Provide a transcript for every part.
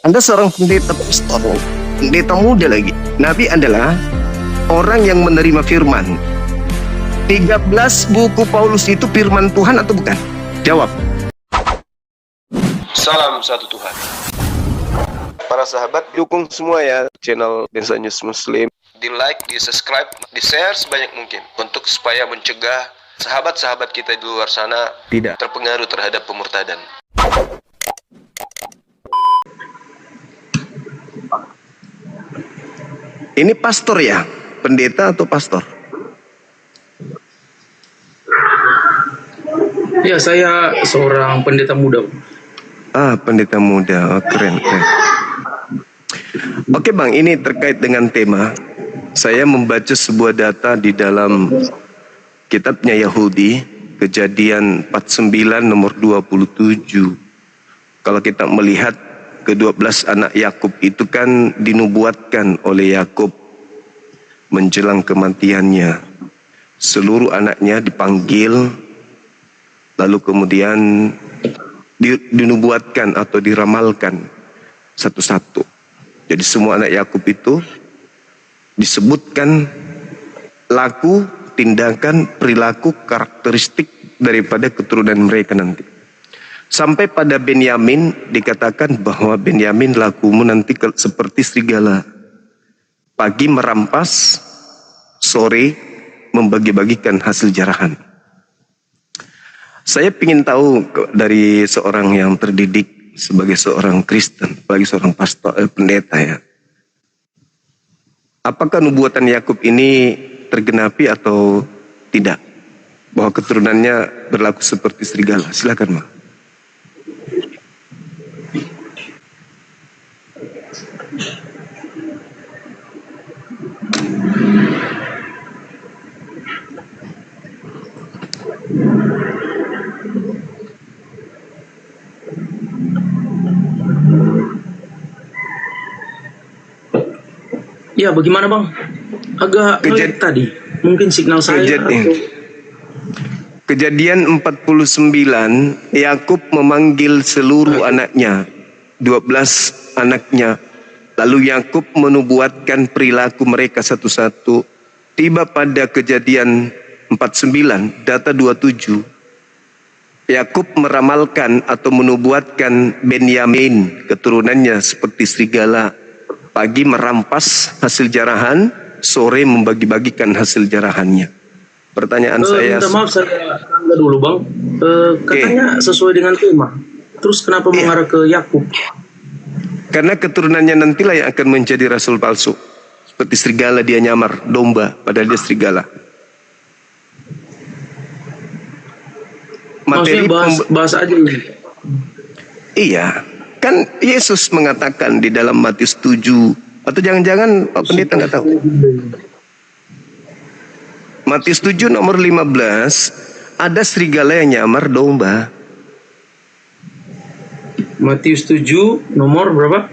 Anda seorang pendeta pastor, pendeta muda lagi. Nabi adalah orang yang menerima firman. 13 buku Paulus itu firman Tuhan atau bukan? Jawab. Salam satu Tuhan. Para sahabat, dukung semua ya channel Bensa News Muslim. Di like, di subscribe, di share sebanyak mungkin untuk supaya mencegah sahabat-sahabat kita di luar sana Tidak. terpengaruh terhadap pemurtadan. Ini pastor ya? Pendeta atau pastor? Ya, saya seorang pendeta muda. Ah, pendeta muda. Oh, keren. Oke Bang, ini terkait dengan tema. Saya membaca sebuah data di dalam kitabnya Yahudi, Kejadian 49 nomor 27. Kalau kita melihat ke-12 anak Yakub itu kan dinubuatkan oleh Yakub menjelang kematiannya. Seluruh anaknya dipanggil, lalu kemudian dinubuatkan atau diramalkan satu-satu. Jadi semua anak Yakub itu disebutkan laku, tindakan, perilaku, karakteristik daripada keturunan mereka nanti. Sampai pada Benyamin dikatakan bahwa Benyamin lakumu nanti seperti serigala. Pagi merampas, sore membagi-bagikan hasil jarahan. Saya ingin tahu dari seorang yang terdidik sebagai seorang Kristen, sebagai seorang pastor, pendeta ya. Apakah nubuatan Yakub ini tergenapi atau tidak? Bahwa keturunannya berlaku seperti serigala. Silakan, Mak. Ya, bagaimana Bang? Agak ngelag tadi. Mungkin signal saya Kejadian 49, Yakub memanggil seluruh anaknya, 12 anaknya. Lalu Yakub menubuatkan perilaku mereka satu-satu. Tiba pada Kejadian 49, data 27. Yakub meramalkan atau menubuatkan Benyamin, keturunannya seperti serigala. Pagi merampas hasil jarahan, sore membagi-bagikan hasil jarahannya. Pertanyaan saya... Minta maaf saya tangga dulu Bang. Katanya sesuai dengan tema. Terus kenapa mengarah ke Yakub? Karena keturunannya nantilah yang akan menjadi rasul palsu. Seperti serigala dia nyamar domba, padahal dia serigala. Materi bahas aja ini. Iya. Kan Yesus mengatakan di dalam Matius 7, atau jangan-jangan Pak Pendeta nggak tahu. Matius 7 nomor 15, ada serigala yang nyamar domba. Matius 7 nomor berapa?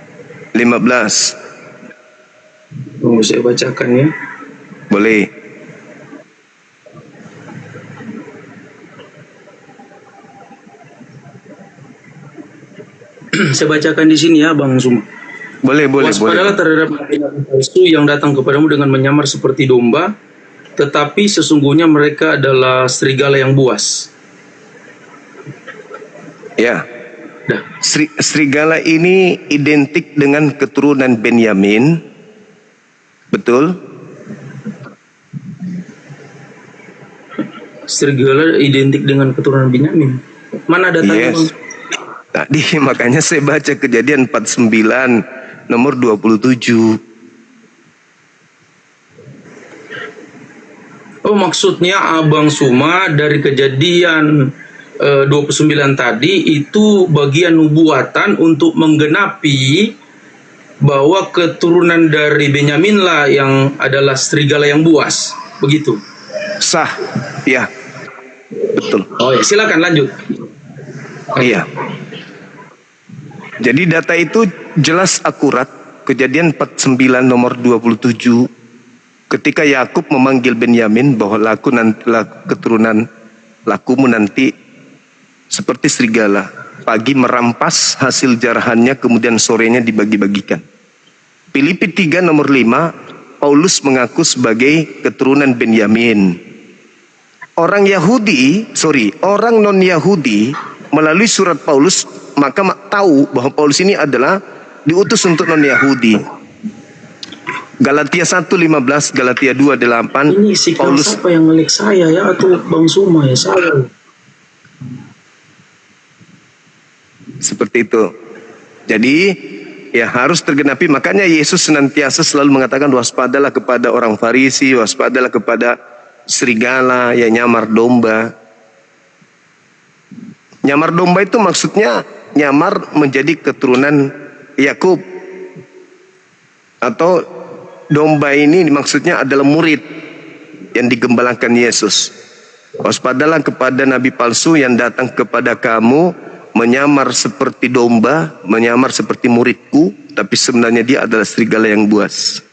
15. Oh, saya bacakan ya. Boleh. Saya bacakan di sini ya Bang Suma. Boleh. Waspadalah terhadap nabi palsu yang datang kepadamu dengan menyamar seperti domba, tetapi sesungguhnya mereka adalah serigala yang buas. Ya. Serigala ini identik dengan keturunan Benyamin. Betul? Serigala identik dengan keturunan Benyamin. Mana datanya Bang? Tadi makanya saya baca Kejadian 49 nomor 27. Oh, maksudnya Abang Suma dari Kejadian 29 tadi itu bagian nubuatan untuk menggenapi bahwa keturunan dari Benyamin lah yang adalah serigala yang buas. Begitu. Sah. Ya. Betul. Oh ya, silakan lanjut. Iya. Jadi data itu jelas akurat. Kejadian 49 nomor 27. Ketika Yakub memanggil Benyamin bahwa keturunan lakumu nanti seperti serigala. pagi merampas hasil jarahannya, kemudian sorenya dibagi-bagikan. Filipi 3 nomor 5, Paulus mengaku sebagai keturunan Benyamin. Orang non-Yahudi melalui surat Paulus maka tahu bahwa Paulus ini adalah diutus untuk non-Yahudi. Galatia 1:15, Galatia 2:8. Ini si Paulus apa yang ngelik saya ya, atau Bang Suma ya, saya. seperti itu. Jadi ya harus tergenapi. Makanya Yesus senantiasa selalu mengatakan waspadalah kepada orang Farisi, waspadalah kepada serigala yang nyamar domba. Nyamar domba itu maksudnya nyamar menjadi keturunan Yakub. Atau domba ini maksudnya adalah murid yang digembalakan Yesus. Waspadalah kepada nabi palsu yang datang kepada kamu menyamar seperti domba, menyamar seperti muridku, tapi sebenarnya dia adalah serigala yang buas.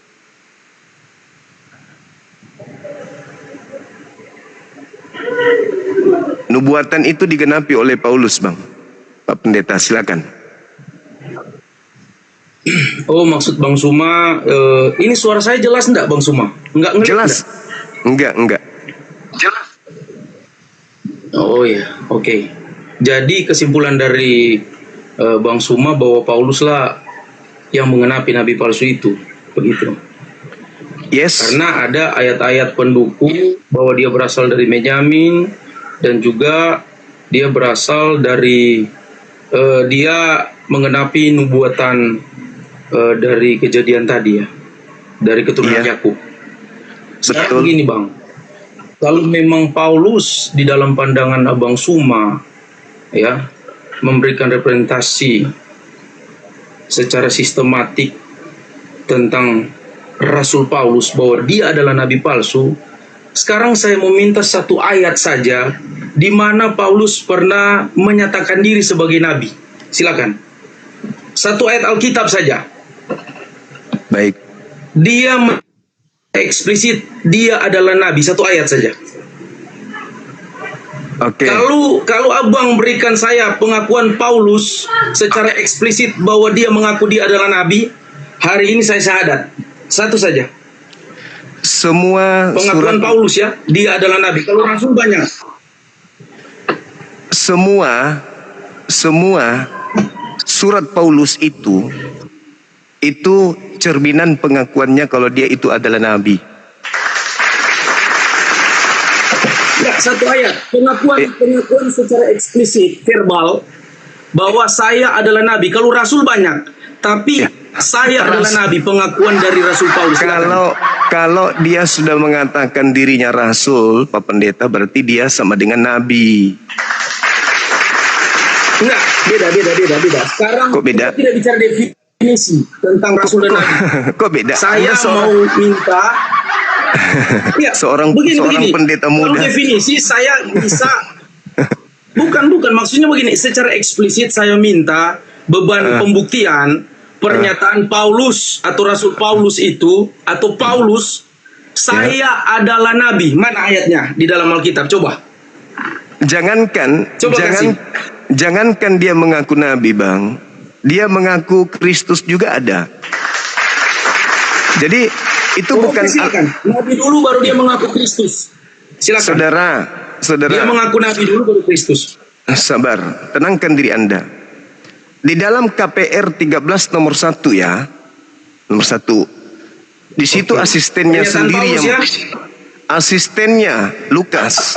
Nubuatan itu digenapi oleh Paulus, Bang. Pak Pendeta, silakan. Oh, maksud Bang Suma, ini suara saya jelas enggak, Bang Suma? Enggak ngelik Jelas? Enggak. Jelas. Oh ya, oke. Jadi kesimpulan dari Bang Suma bahwa Paulus lah yang mengenapi nabi palsu itu, begitu. Yes. Karena ada ayat-ayat pendukung bahwa dia berasal dari Benyamin dan juga dia berasal dari dia mengenapi nubuatan dari kejadian tadi ya, dari keturunan Yakub. Sekarang begini Bang, kalau memang Paulus di dalam pandangan Abang Suma ya memberikan representasi secara sistematik tentang Rasul Paulus bahwa dia adalah nabi palsu, sekarang saya meminta satu ayat saja di mana Paulus pernah menyatakan diri sebagai nabi. Silakan. Satu ayat Alkitab saja. Baik. Dia eksplisit dia adalah nabi, satu ayat saja. Oke. Kalau Abang berikan saya pengakuan Paulus secara eksplisit bahwa dia mengaku dia adalah nabi, hari ini saya syahadat. Satu saja. Semua pengakuan surat Paulus ya, dia adalah nabi. Kalau rasul banyak. Semua surat Paulus itu cerminan pengakuannya kalau dia itu adalah nabi. Ya, satu ayat pengakuan secara eksplisit verbal bahwa saya adalah nabi. Kalau rasul banyak, tapi saya adalah nabi, pengakuan dari Rasul Paulus. Kalau dia sudah mengatakan dirinya rasul, Pak Pendeta, berarti dia sama dengan nabi. Enggak, beda. Sekarang kok beda? kita tidak bicara definisi tentang rasul dan nabi. Kok beda? Saya mau minta ya, seorang pendeta muda. Kalau definisi saya bisa bukan maksudnya begini, secara eksplisit saya minta beban pembuktian pernyataan Paulus atau Rasul Paulus itu atau Paulus saya adalah nabi. Mana ayatnya di dalam Alkitab? Coba. Jangankan dia mengaku nabi, Bang. Dia mengaku Kristus juga ada. Jadi itu bukan silakan. Nabi dulu baru dia mengaku Kristus. Silakan. Saudara. Dia mengaku nabi dulu baru Kristus. Sabar, tenangkan diri Anda. Di dalam KPR 13 nomor 1 ya. Nomor 1. Di situ asistennya sendiri yang asistennya Lukas.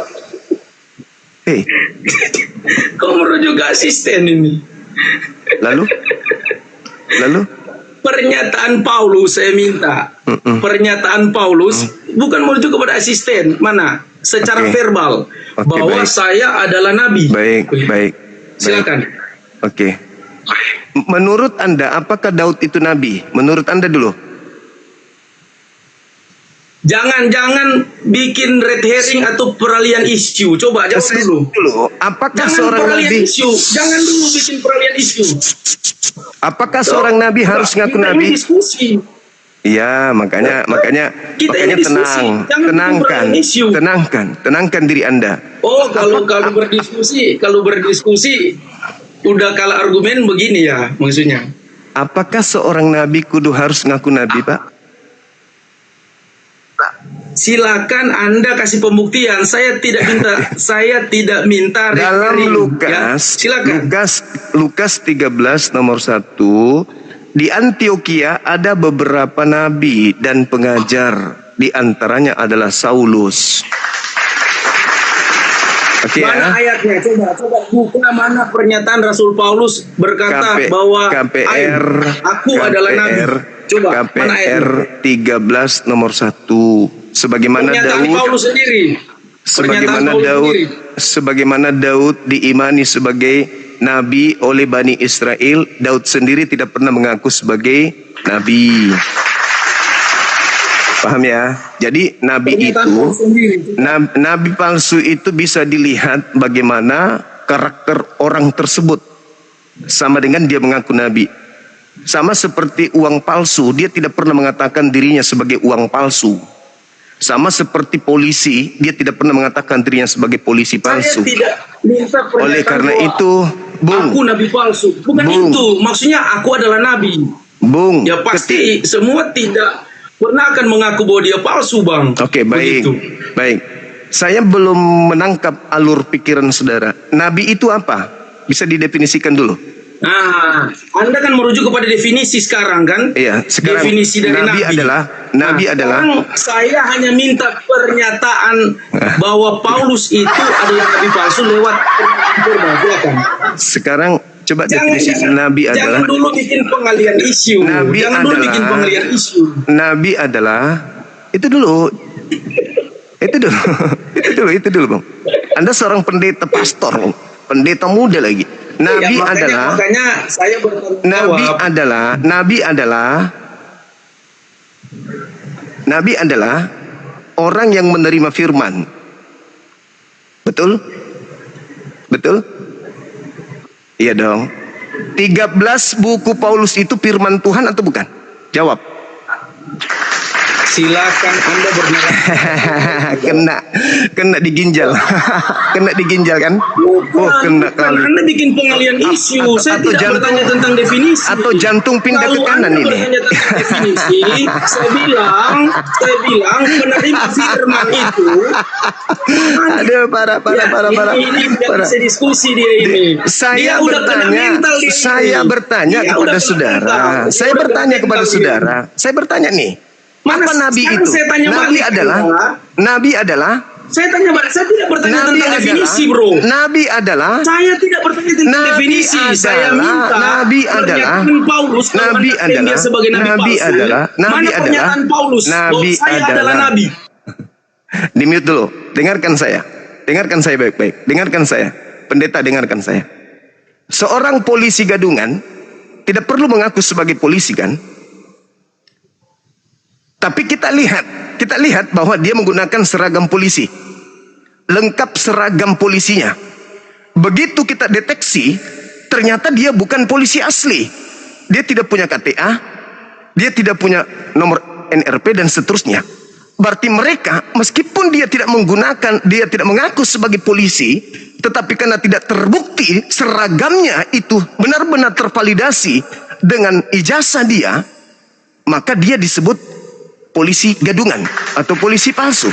Kau merujuk ke asisten ini. Lalu pernyataan Paulus saya minta. Pernyataan Paulus bukan merujuk kepada asisten. Mana? Secara verbal bahwa saya adalah nabi. Baik. Silakan. Oke. Menurut Anda apakah Daud itu nabi? Menurut Anda dulu. Jangan bikin red herring atau peralihan isu. Coba jawab dulu. Apakah seorang nabi? Jangan dulu bikin peralihan isu. Apakah seorang nabi harus ngaku nabi? Diskusi. Iya, makanya tenangkan diri Anda. Oh, kalau berdiskusi udah kalah argumen begini ya maksudnya. Apakah seorang nabi kudu harus ngaku nabi, Pak? Silakan Anda kasih pembuktian. Saya tidak minta Dalam referring, Lukas, ya. Silakan. Lukas 13 nomor 1, di Antioquia ada beberapa nabi dan pengajar, di antaranya adalah Saulus. Oke Mana ya. ayatnya? Coba buka mana pernyataan Rasul Paulus berkata bahwa KPR, aku adalah nabi. Coba mana KPR ayatnya? 13 nomor 1. Sebagaimana Pernyataan Daud, Paulus sendiri. sebagaimana Daud diimani sebagai nabi oleh Bani Israel, Daud sendiri tidak pernah mengaku sebagai nabi. Paham ya? Jadi nabi itu, nabi palsu itu bisa dilihat bagaimana karakter orang tersebut, sama dengan dia mengaku nabi. Sama seperti uang palsu, dia tidak pernah mengatakan dirinya sebagai uang palsu. Sama seperti polisi, dia tidak pernah mengatakan dirinya sebagai polisi palsu. Saya tidak minta pernyataan Oleh karena bahwa itu, Bung, aku nabi palsu. Bukan Bung, itu, maksudnya aku adalah nabi. Bung, Ya pasti semua tidak pernah akan mengaku bahwa dia palsu, Bang. Oke, baik. Begitu. Baik. Saya belum menangkap alur pikiran saudara. Nabi itu apa? Bisa didefinisikan dulu. Nah, Anda kan merujuk kepada definisi sekarang kan? Iya, sekarang definisi dari nabi adalah sekarang saya hanya minta pernyataan bahwa Paulus itu adalah nabi palsu lewat silakan. Sekarang coba definisi nabi adalah. Jangan dulu bikin pengalian isu. Nabi Jangan dulu bikin pengalian isu. Nabi adalah itu dulu. Itu dulu, Bang. Anda seorang pendeta pastor, pendeta muda lagi. Nabi ya, makanya saya bertanggung jawab. Nabi adalah orang yang menerima firman. Betul? Betul? Iya dong. 13 buku Paulus itu firman Tuhan atau bukan? Jawab. Silakan Anda bernarasi. kena diginjal. Kena diginjal kan? Kena kali. Anda bikin pengalian isu. Saya tidak bertanya tentang definisi. Atau jantung pindah ke kanan ini. Bertanya tentang definisi, saya bilang penerima firman itu. Aduh, parah. Ini tidak bisa diskusi dia ini. Saya bertanya kepada saudara. Saya bertanya nih. Apa nabi itu? Nabi adalah. Saya tanya balik, saya tidak bertanya tentang definisi, bro. Nabi adalah. Saya tidak bertanya tentang definisi. Saya minta Nabi adalah. Paulus. Nabi adalah. Nabi adalah. Nabi adalah. Nabi adalah. Nabi. Di mute dulu. Dengarkan saya baik-baik. Dengarkan saya. Pendeta, dengarkan saya. Seorang polisi gadungan tidak perlu mengaku sebagai polisi kan? Tapi kita lihat bahwa dia menggunakan seragam polisi. Lengkap seragam polisinya. Begitu kita deteksi, ternyata dia bukan polisi asli. Dia tidak punya KTA, dia tidak punya nomor NRP dan seterusnya. Berarti mereka, meskipun dia tidak mengaku sebagai polisi, tetapi karena tidak terbukti seragamnya itu benar-benar tervalidasi dengan ijazah dia, maka dia disebut polisi gadungan atau polisi palsu.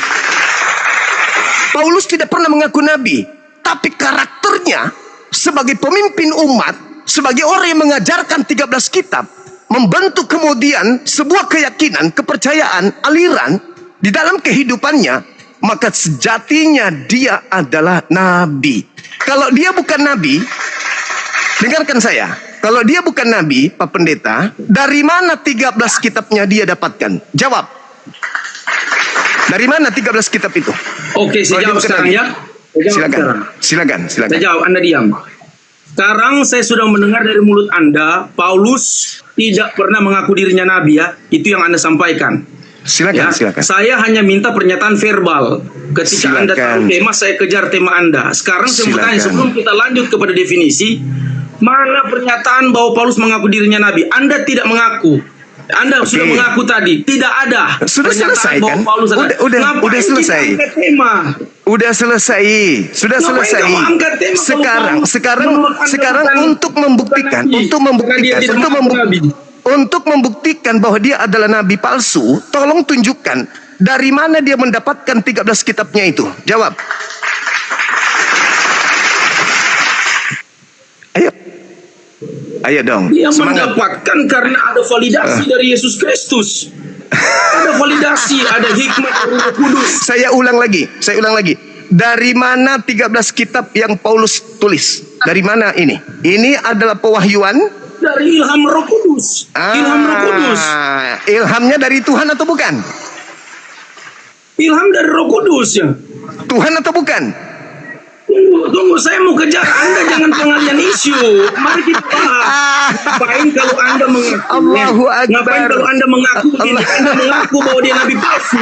Paulus tidak pernah mengaku nabi, tapi karakternya sebagai pemimpin umat, sebagai orang yang mengajarkan 13 kitab, membentuk kemudian sebuah keyakinan, kepercayaan, aliran di dalam kehidupannya, maka sejatinya dia adalah nabi. Kalau dia bukan nabi, dengarkan saya. Kalau dia bukan nabi, Pak Pendeta, dari mana 13 kitabnya dia dapatkan? Jawab. Dari mana 13 kitab itu? Oke, saya jawab sekarang ya. Silakan. Saya jawab, Anda diam. Sekarang saya sudah mendengar dari mulut Anda, Paulus tidak pernah mengaku dirinya nabi ya. Itu yang Anda sampaikan. Silakan. Saya hanya minta pernyataan verbal. Ketika Anda tahu tema, saya kejar tema Anda. Sekarang saya bertanya, sebelum kita lanjut kepada definisi, mana pernyataan bahwa Paulus mengaku dirinya nabi? Anda tidak mengaku. Anda sudah mengaku tadi tidak ada. Sudah selesai kan? Paulus Udah selesai. Udah selesai. Sudah selesai. Sekarang untuk membuktikan bahwa dia adalah nabi palsu, tolong tunjukkan dari mana dia mendapatkan 13 kitabnya itu. Jawab. Ayo dong. Dia mendapatkan karena ada validasi dari Yesus Kristus. Ada validasi, ada hikmat dari Roh Kudus. Saya ulang lagi. Dari mana 13 kitab yang Paulus tulis? Dari mana ini? Ini adalah pewahyuan dari ilham Roh Kudus. Ilham Roh Kudus. Ilhamnya dari Tuhan atau bukan? Ilham dari Roh Kudus ya. Tuhan atau bukan? Tunggu, saya mau kejar Anda, jangan pengalian isu. Mari kita bahas. Ngapain kalau Anda mengaku? Allahu Akbar. Ngapain kalau Anda mengaku begini? Anda mengaku bahwa dia nabi palsu.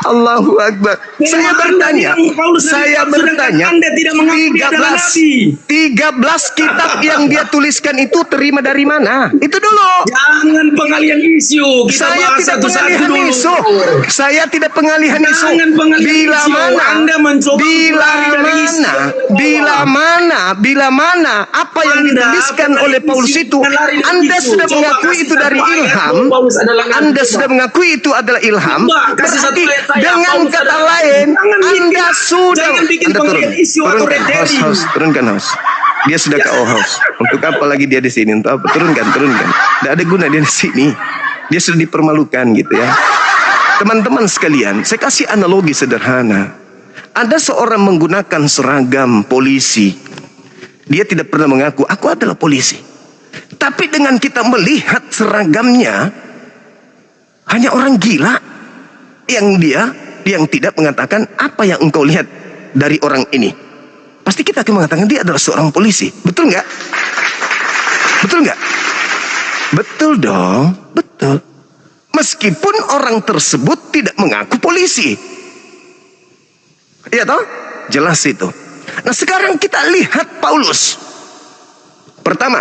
Allahu Akbar. Saya bertanya. Anda tidak mengaku dia adalah nabi. 13 kitab yang dia tuliskan itu terima dari mana? Itu dulu. Jangan pengalian isu. Kita Saya bahas tidak satu-satu pengalihan dulu. isu. Saya tidak pengalihan isu. Jangan pengalihan Bila isu. mana? Anda mencoba lari dari isu. Bila mana apa yang dituliskan oleh Paulus itu Anda sudah mengakui itu dari ilham. Anda sudah mengakui itu adalah ilham. Berarti dengan kata lain Anda sudah. Anda turunkan host. Dia sudah ke host. Untuk apa lagi dia di sini? Untuk apa? Turunkan. Tidak ada guna dia di sini. Dia sudah dipermalukan gitu ya. Teman-teman sekalian, saya kasih analogi sederhana. Ada seorang menggunakan seragam polisi. Dia tidak pernah mengaku, aku adalah polisi. Tapi dengan kita melihat seragamnya, hanya orang gila yang tidak mengatakan apa yang engkau lihat dari orang ini. Pasti kita akan mengatakan dia adalah seorang polisi. Betul nggak? Betul nggak? Betul dong, betul. Meskipun orang tersebut tidak mengaku polisi. Iya toh? Jelas itu. Nah sekarang kita lihat Paulus. Pertama,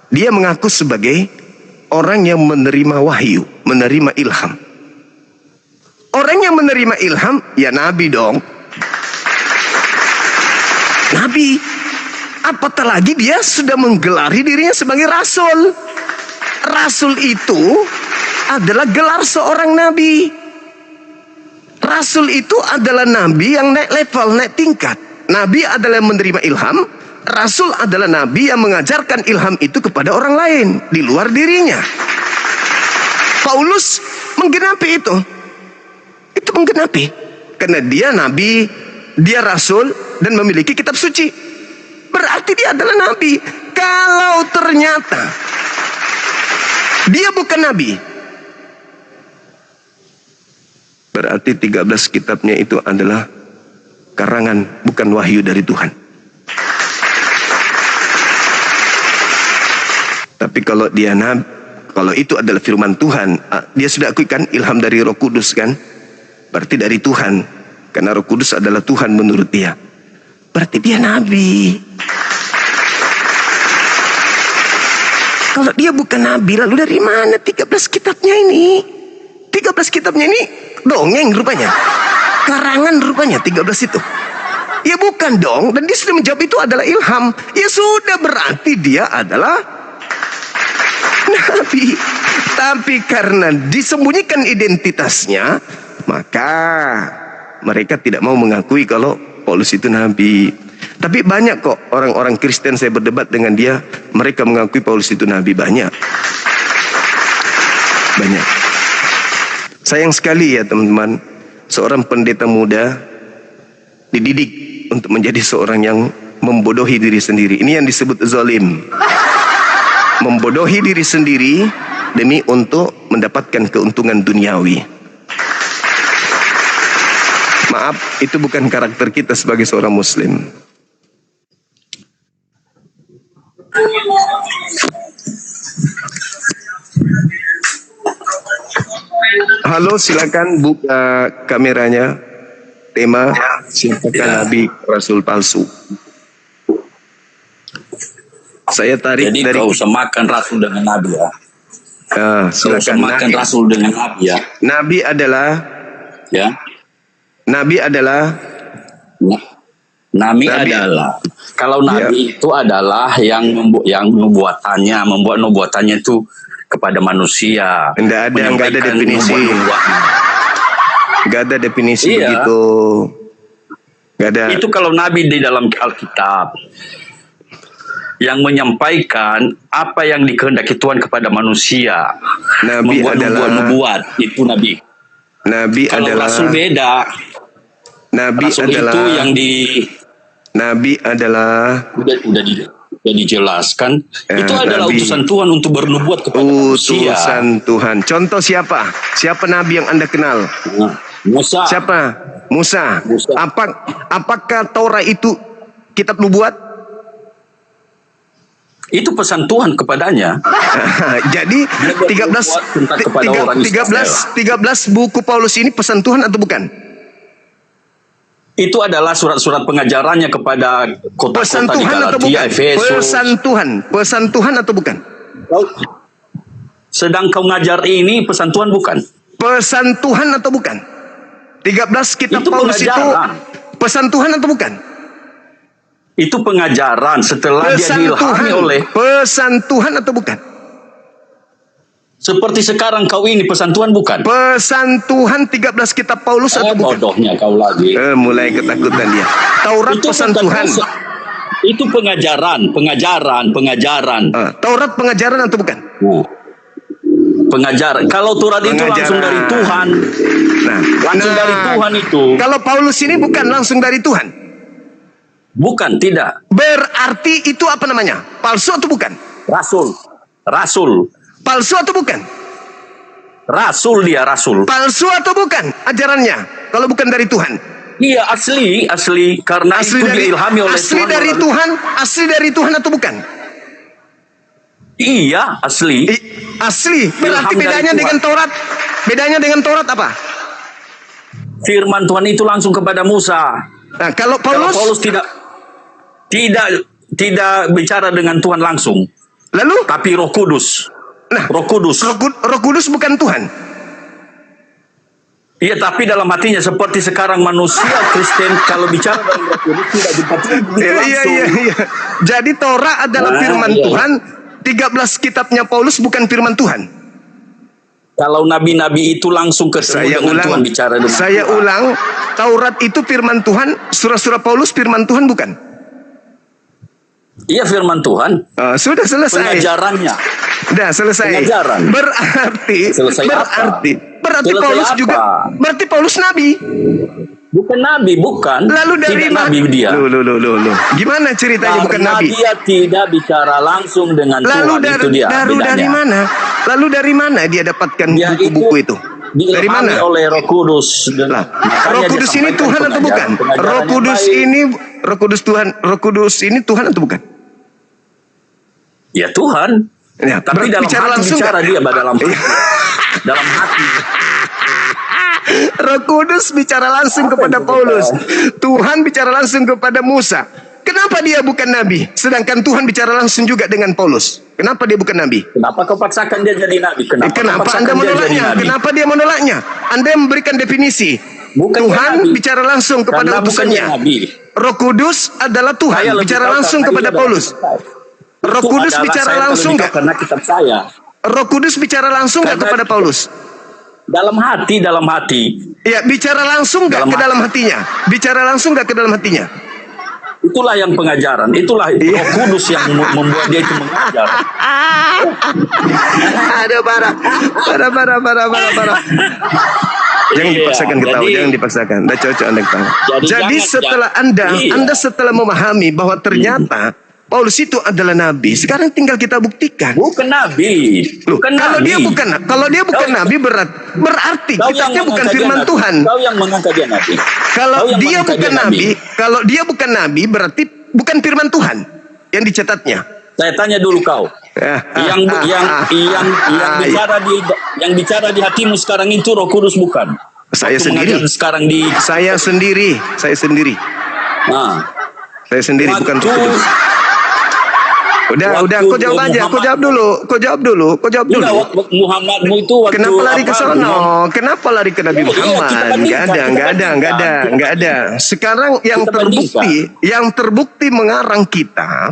dia mengaku sebagai orang yang menerima wahyu, menerima ilham. Orang yang menerima ilham, ya nabi dong. Nabi. Apatah lagi dia sudah menggelari dirinya sebagai rasul. Rasul itu adalah gelar seorang nabi. Rasul itu adalah nabi yang naik level, naik tingkat. Nabi adalah menerima ilham. Rasul adalah nabi yang mengajarkan ilham itu kepada orang lain di luar dirinya. Paulus menggenapi itu. Itu menggenapi. Karena dia nabi, dia rasul dan memiliki kitab suci. Berarti dia adalah nabi. Kalau ternyata dia bukan nabi, berarti 13 kitabnya itu adalah karangan, bukan wahyu dari Tuhan. Tapi kalau kalau itu adalah firman Tuhan, dia sudah akui kan ilham dari Roh Kudus kan? Berarti dari Tuhan. Karena Roh Kudus adalah Tuhan menurut dia. Berarti dia nabi. Kalau dia bukan nabi, lalu dari mana 13 kitabnya ini? 13 kitabnya ini dongeng rupanya. Karangan rupanya 13 itu. Ya bukan dong. Dan dia sudah menjawab itu adalah ilham. Ya sudah, berarti dia adalah nabi. Tapi karena disembunyikan identitasnya, maka mereka tidak mau mengakui kalau Paulus itu nabi. Tapi banyak kok orang-orang Kristen, saya berdebat dengan dia, mereka mengakui Paulus itu nabi. Banyak. Sayang sekali ya teman-teman, seorang pendeta muda dididik untuk menjadi seorang yang membodohi diri sendiri. Ini yang disebut zalim. Membodohi diri sendiri demi untuk mendapatkan keuntungan duniawi. Maaf, itu bukan karakter kita sebagai seorang muslim. Halo, silakan buka kameranya. Tema, siapakah nabi rasul palsu? Saya tarik Jadi dari. kau semakan rasul dengan nabi ya. Kalau Silakan. semakan rasul dengan nabi ya. Nabi adalah Ya. Nabi adalah Nah, Nabi Nabi. adalah, kalau nabi itu adalah yang membuat nubuatannya itu kepada manusia. Nggak ada Menyampaikan definisi. nubuat-nubuatnya. nggak ada definisi Iya. begitu. Nggak ada. Itu kalau nabi di dalam Alkitab yang menyampaikan apa yang dikehendaki Tuhan kepada manusia. Nabi Membuat adalah nubuat, itu nabi. Nabi Kalau adalah rasul beda. Nabi Rasul adalah itu yang Nabi adalah udah dijelaskan. Itu adalah Nabi. utusan Tuhan untuk bernubuat kepada manusia. utusan Tuhan. Contoh siapa? Siapa Nabi yang Anda kenal? Nah, Musa. Siapa? Musa. Musa. Apakah Taurat itu kitab nubuat? Itu pesan Tuhan kepadanya. Jadi Dia bernubuat tentang kepada orang Israel. 13 buku Paulus ini pesan Tuhan atau bukan? Itu adalah surat-surat pengajarannya kepada Pesan kota-kota di Tuhan atau Galatia, bukan? Efesus. Pesan Tuhan atau bukan? Sedang kau ngajar ini pesan Tuhan bukan? Pesan Tuhan atau bukan? 13 kitab Itu Paulus itu pengajaran. pesan Tuhan atau bukan? Itu pengajaran setelah dia Pesan diilhami Tuhan. oleh, Pesan Tuhan atau bukan? seperti sekarang kau ini pesan Tuhan bukan? Pesan Tuhan 13 kitab Paulus atau bukan? Bodohnya kau lagi. Mulai ketakutan dia. Taurat Itu pesan bukan Tuhan. Itu pengajaran. Taurat pengajaran atau bukan? Nah, pengajaran. Kalau Taurat itu Pengajaran. langsung dari Tuhan. Nah, Langsung dari Tuhan itu. Kalau Paulus ini bukan langsung dari Tuhan. Bukan, tidak. Berarti itu apa namanya? Palsu atau bukan? Rasul. Palsu atau bukan? Rasul dia, rasul. Palsu atau bukan ajarannya? Kalau bukan dari Tuhan. Iya, asli. Karena Asli itu dari diilhami oleh asli Tuhan. dari Tuhan, asli dari Tuhan atau bukan? Iya, asli. Asli. Berarti Ilham dari bedanya Tuhan. dengan Taurat. Bedanya dengan Taurat apa? Firman Tuhan itu langsung kepada Musa. Nah, kalau Kalau Paulus, Paulus tidak bicara dengan Tuhan langsung, lalu tapi Roh Kudus. Nah, Roh Kudus. Roh Kudus bukan Tuhan. Iya, tapi dalam hatinya seperti sekarang manusia Kristen kalau bicara dengan Roh Kudus tidak dipakai langsung. Iya. Jadi Torah adalah Nah, firman iya. Tuhan. 13 kitabnya Paulus bukan firman Tuhan. Kalau nabi-nabi itu langsung ketemu dengan Tuhan bicara dengan Saya Tuhan. ulang, Taurat itu firman Tuhan, surah-surah Paulus firman Tuhan bukan? Iya, firman Tuhan. Sudah selesai. Pengajarannya. Sudah selesai. Pengajaran. Berarti Selesai apa? berarti Selesai Paulus apa? juga berarti Paulus nabi. Bukan nabi, bukan. Lalu dari tidak nabi dia. Loh. Gimana ceritanya bukan Karena nabi? dia tidak bicara langsung dengan Lalu Tuhan, itu dia bedanya. dari mana? Lalu dari mana dia dapatkan Dia buku-buku itu? Dari diilhami mana? oleh Roh Kudus. Lah, Makanya Roh dia Kudus ini sampaikan Tuhan atau bukan? pengajaran Roh yang Kudus baik. ini Roh Kudus ini Tuhan atau bukan? Ya Tuhan. Ya, Tapi dalam bicara hati langsung bicara nggak? dia, dalam hati. Dalam hati. Roh Kudus bicara langsung kepada Paulus. Tuhan bicara langsung kepada Musa. Kenapa dia bukan nabi? Sedangkan Tuhan bicara langsung juga dengan Paulus. Kenapa dia bukan nabi? Kenapa kau paksakan dia jadi nabi? Kenapa Kenapa Anda paksakan dia jadi menolaknya? nabi? Kenapa dia menolaknya? Anda yang memberikan definisi. Bukan Tuhan dia nabi. bicara langsung kepada Karena bukan utusannya. dia nabi. Roh Kudus adalah Saya Tuhan lebih bicara tahu langsung karena kepada dia Paulus. adalah kitab. Roh Itu Kudus adalah bicara saya langsung lebih tahu nggak? Karena kitab saya. Roh Kudus bicara langsung nggak Karena- kepada Paulus? Dalam hati. Ya, bicara langsung nggak Dalam ke hati. dalam hatinya? Bicara langsung nggak ke dalam hatinya? Itulah yang pengajaran. Itulah Iya. Roh Kudus yang membuat dia itu mengajar. Ada parah. Jangan Iya, dipaksakan ketawa, jadi- jangan dipaksakan. Udah cocok Anda ketawa. Jadi Jadi jangan- setelah Iya. Anda setelah memahami bahwa ternyata Paulus itu adalah nabi, sekarang tinggal kita buktikan. Bukan nabi. Loh, Bukan kalau nabi. dia bukan nabi berarti Kau yang kitabnya bukan mengangkat dia firman nabi. Tuhan. Kau yang mengangkat dia nabi. Kalau Kau yang dia mengangkat bukan nabi, berarti bukan firman Tuhan yang dicatatnya. Saya tanya dulu kau. Yang bicara di hatimu sekarang itu Roh Kudus bukan? Saya Waktu sendiri. mengajar sekarang di Saya sendiri. nah, Saya sendiri bukan waktu Roh Kudus. Udah, kau jawab aja, kau jawab dulu. Enggak, Muhammadmu itu waktu Kenapa lari ke apa, sono? Kenapa lari ke Nabi Iya, kita Muhammad? bandingkan, Enggak ada. Sekarang yang terbukti mengarang kita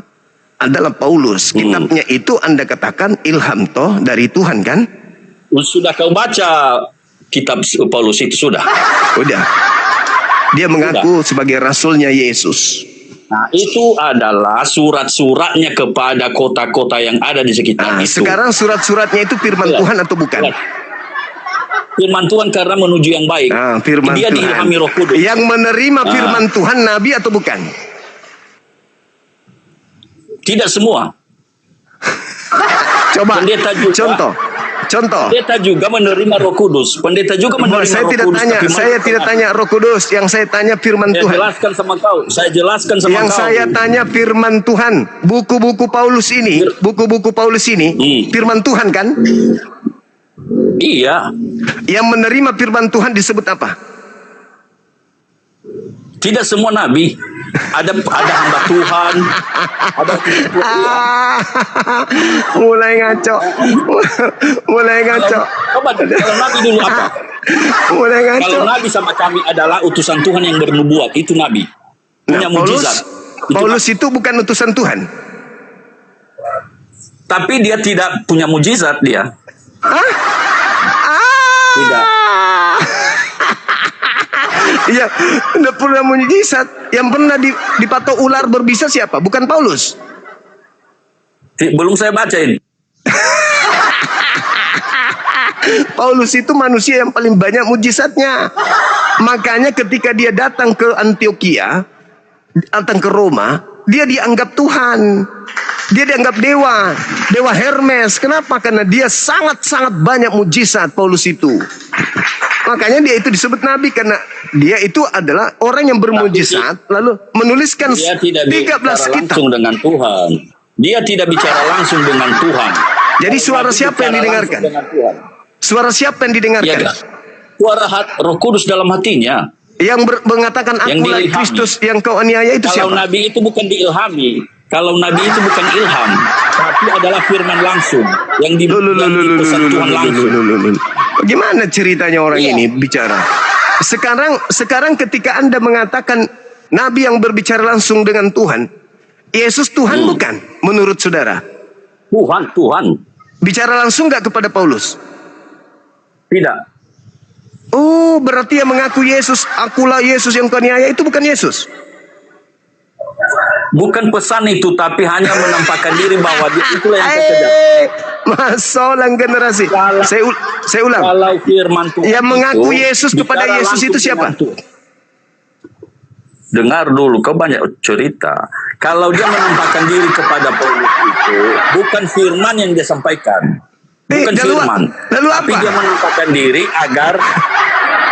adalah Paulus. Kitabnya itu Anda katakan ilham toh dari Tuhan kan? Sudah kau baca kitab Paulus itu sudah? Udah. Dia mengaku sebagai rasulnya Yesus. Nah, itu adalah surat-suratnya kepada kota-kota yang ada di sekitar itu. Sekarang surat-suratnya itu firman Tuhan atau bukan? Firman Tuhan karena menuju yang baik. Firman Dia Tuhan. diilhami Roh Kudus. Yang menerima firman Tuhan nabi atau bukan? Tidak semua. Coba. Pendeta juga. Contoh. Pendeta juga menerima Roh Kudus. Pendeta juga menerima Saya Roh tidak Kudus. tanya, saya tidak tanya Roh Kudus, yang saya tanya firman Saya Tuhan. jelaskan sama kau. Saya jelaskan sama Yang kau. saya tanya firman Tuhan, buku-buku Paulus ini, firman Tuhan kan? Iya. Yang menerima firman Tuhan disebut apa? Tidak semua nabi. Ada hamba Tuhan. Ada Mulai ngaco. Coba kalau nabi dulu apa? Mulai ngaco. Kalau nabi sama kami adalah utusan Tuhan yang bernubuat, itu nabi. Punya mujizat. Paulus itu bukan utusan Tuhan. Tapi dia tidak punya mujizat dia. Tidak. Iya, udah pernah mujizat. Yang pernah dipatok ular berbisa siapa? Bukan Paulus. Belum saya bacain. Paulus itu manusia yang paling banyak mujizatnya. Makanya ketika dia datang ke Antioquia, datang ke Roma, dia dianggap Tuhan. Dia dianggap dewa Hermes. Kenapa? Karena dia sangat-sangat banyak mujizat Paulus itu. Makanya dia itu disebut nabi karena dia itu adalah orang yang bermujizat lalu menuliskan Dia tidak 13 bicara kitab. langsung dengan Tuhan. Dia tidak bicara langsung dengan Tuhan. Jadi suara siapa yang didengarkan? Suara siapa yang didengarkan? Ya, suara Roh Kudus dalam hatinya. Yang mengatakan Yang akulah diilhami. Kristus yang kau aniaya itu Kalau siapa? nabi itu bukan diilhami. Kalau nabi itu bukan ilham, tapi adalah firman langsung yang dipesan Tuhan langsung. Bagaimana ceritanya orang Iya. ini bicara? Sekarang ketika Anda mengatakan nabi yang berbicara langsung dengan Tuhan, Yesus Tuhan bukan menurut saudara? Tuhan. Bicara langsung nggak kepada Paulus? Tidak. Oh, berarti yang mengaku Yesus, akulah Yesus yang kau aniaya itu bukan Yesus. Bukan pesan itu, tapi hanya menampakkan diri bahwa dia itulah yang terkejar. Masalah generasi. Saya ulang. Kalau firman Tuhan Yang mengaku itu, Yesus kepada bicara Yesus itu langsung siapa? dengan Tuhan. Dengar dulu, kau banyak cerita. Kalau dia menampakkan diri kepada Paulus itu, bukan firman yang dia sampaikan. Bukan firman. Lalu tapi apa? dia menampakkan diri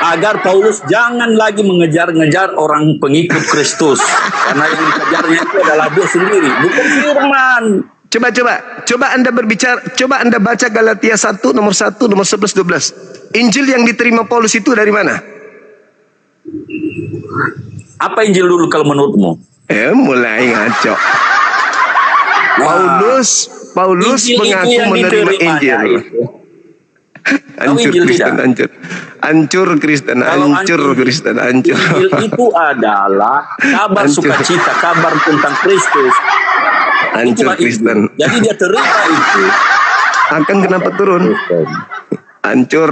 agar Paulus jangan lagi mengejar-ngejar orang pengikut Kristus. Karena yang dikejarnya itu adalah dia sendiri, bukan firman. Coba Anda berbicara, coba Anda baca Galatia 1 nomor 11 12. Injil yang diterima Paulus itu dari mana? Apa Injil dulu kalau menurutmu? Mulai ngaco. Paulus Injil itu mengaku yang menerima diterimanya Injil. itu. Hancur Injil Kristen, tidak? hancur Kristen, hancur Kristen, hancur. Injil itu adalah kabar Hancur. sukacita, kabar tentang Kristus. Hancur Itulah Kristen. Injil. Jadi dia terima itu. Akan kenapa turun? Hancur.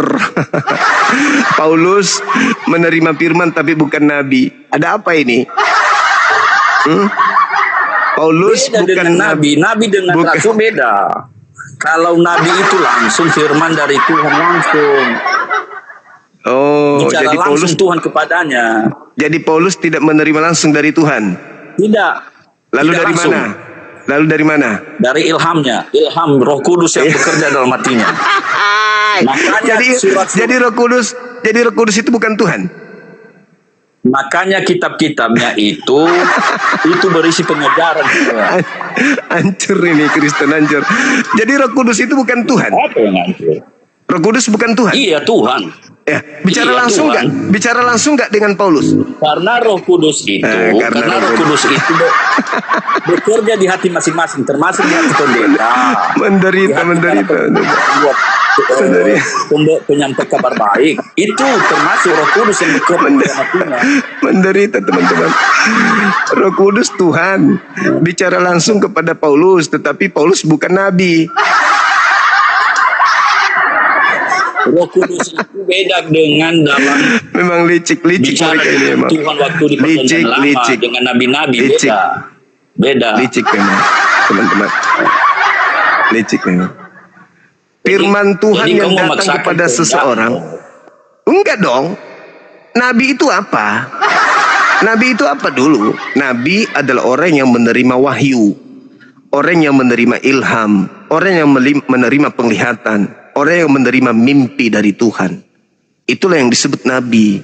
Paulus menerima firman tapi bukan nabi. Ada apa ini? Paulus Beda bukan dengan nabi. Nabi dengan Bukan. rasul beda. Kalau nabi itu langsung firman dari Tuhan langsung. Oh, Bicara jadi langsung Paulus Tuhan kepadanya. jadi Paulus tidak menerima langsung dari Tuhan. Tidak. Lalu Tidak dari langsung. mana? Lalu dari mana? Dari ilhamnya. Ilham Roh Kudus yang bekerja dalam hatinya. Makanya Jadi Roh Kudus itu bukan Tuhan. Makanya kitab-kitabnya itu berisi pengejaran. Hancur ini Kristen, hancur. Jadi Roh Kudus itu bukan Tuhan. Apa yang hancur? Roh Kudus bukan Tuhan. Iya Tuhan. Ya, bicara Iya, langsung Tuhan. nggak? Bicara langsung nggak dengan Paulus? Karena Roh Kudus itu, Karena Roh Kudus itu bekerja di hati masing-masing, termasuk di hati pendeta. Menderita. Penyampai kabar baik itu termasuk Roh Kudus yang bekerja di hatinya. Menderita teman-teman. Roh Kudus Tuhan bicara langsung kepada Paulus, tetapi Paulus bukan nabi. Roh Kudus itu beda dengan dalam Memang licik bicara mereka ini dengan emang. Tuhan waktu di perjanjian lama dengan nabi-nabi Licik. beda. Licik memang, teman-teman. Licik memang. Firman Tuhan Jadi yang kamu datang memaksakan kepada kehendak. seseorang. Enggak dong. Nabi itu apa? Nabi itu apa dulu? Nabi adalah orang yang menerima wahyu, orang yang menerima ilham, orang yang menerima penglihatan, orang yang menerima mimpi dari Tuhan. Itulah yang disebut Nabi.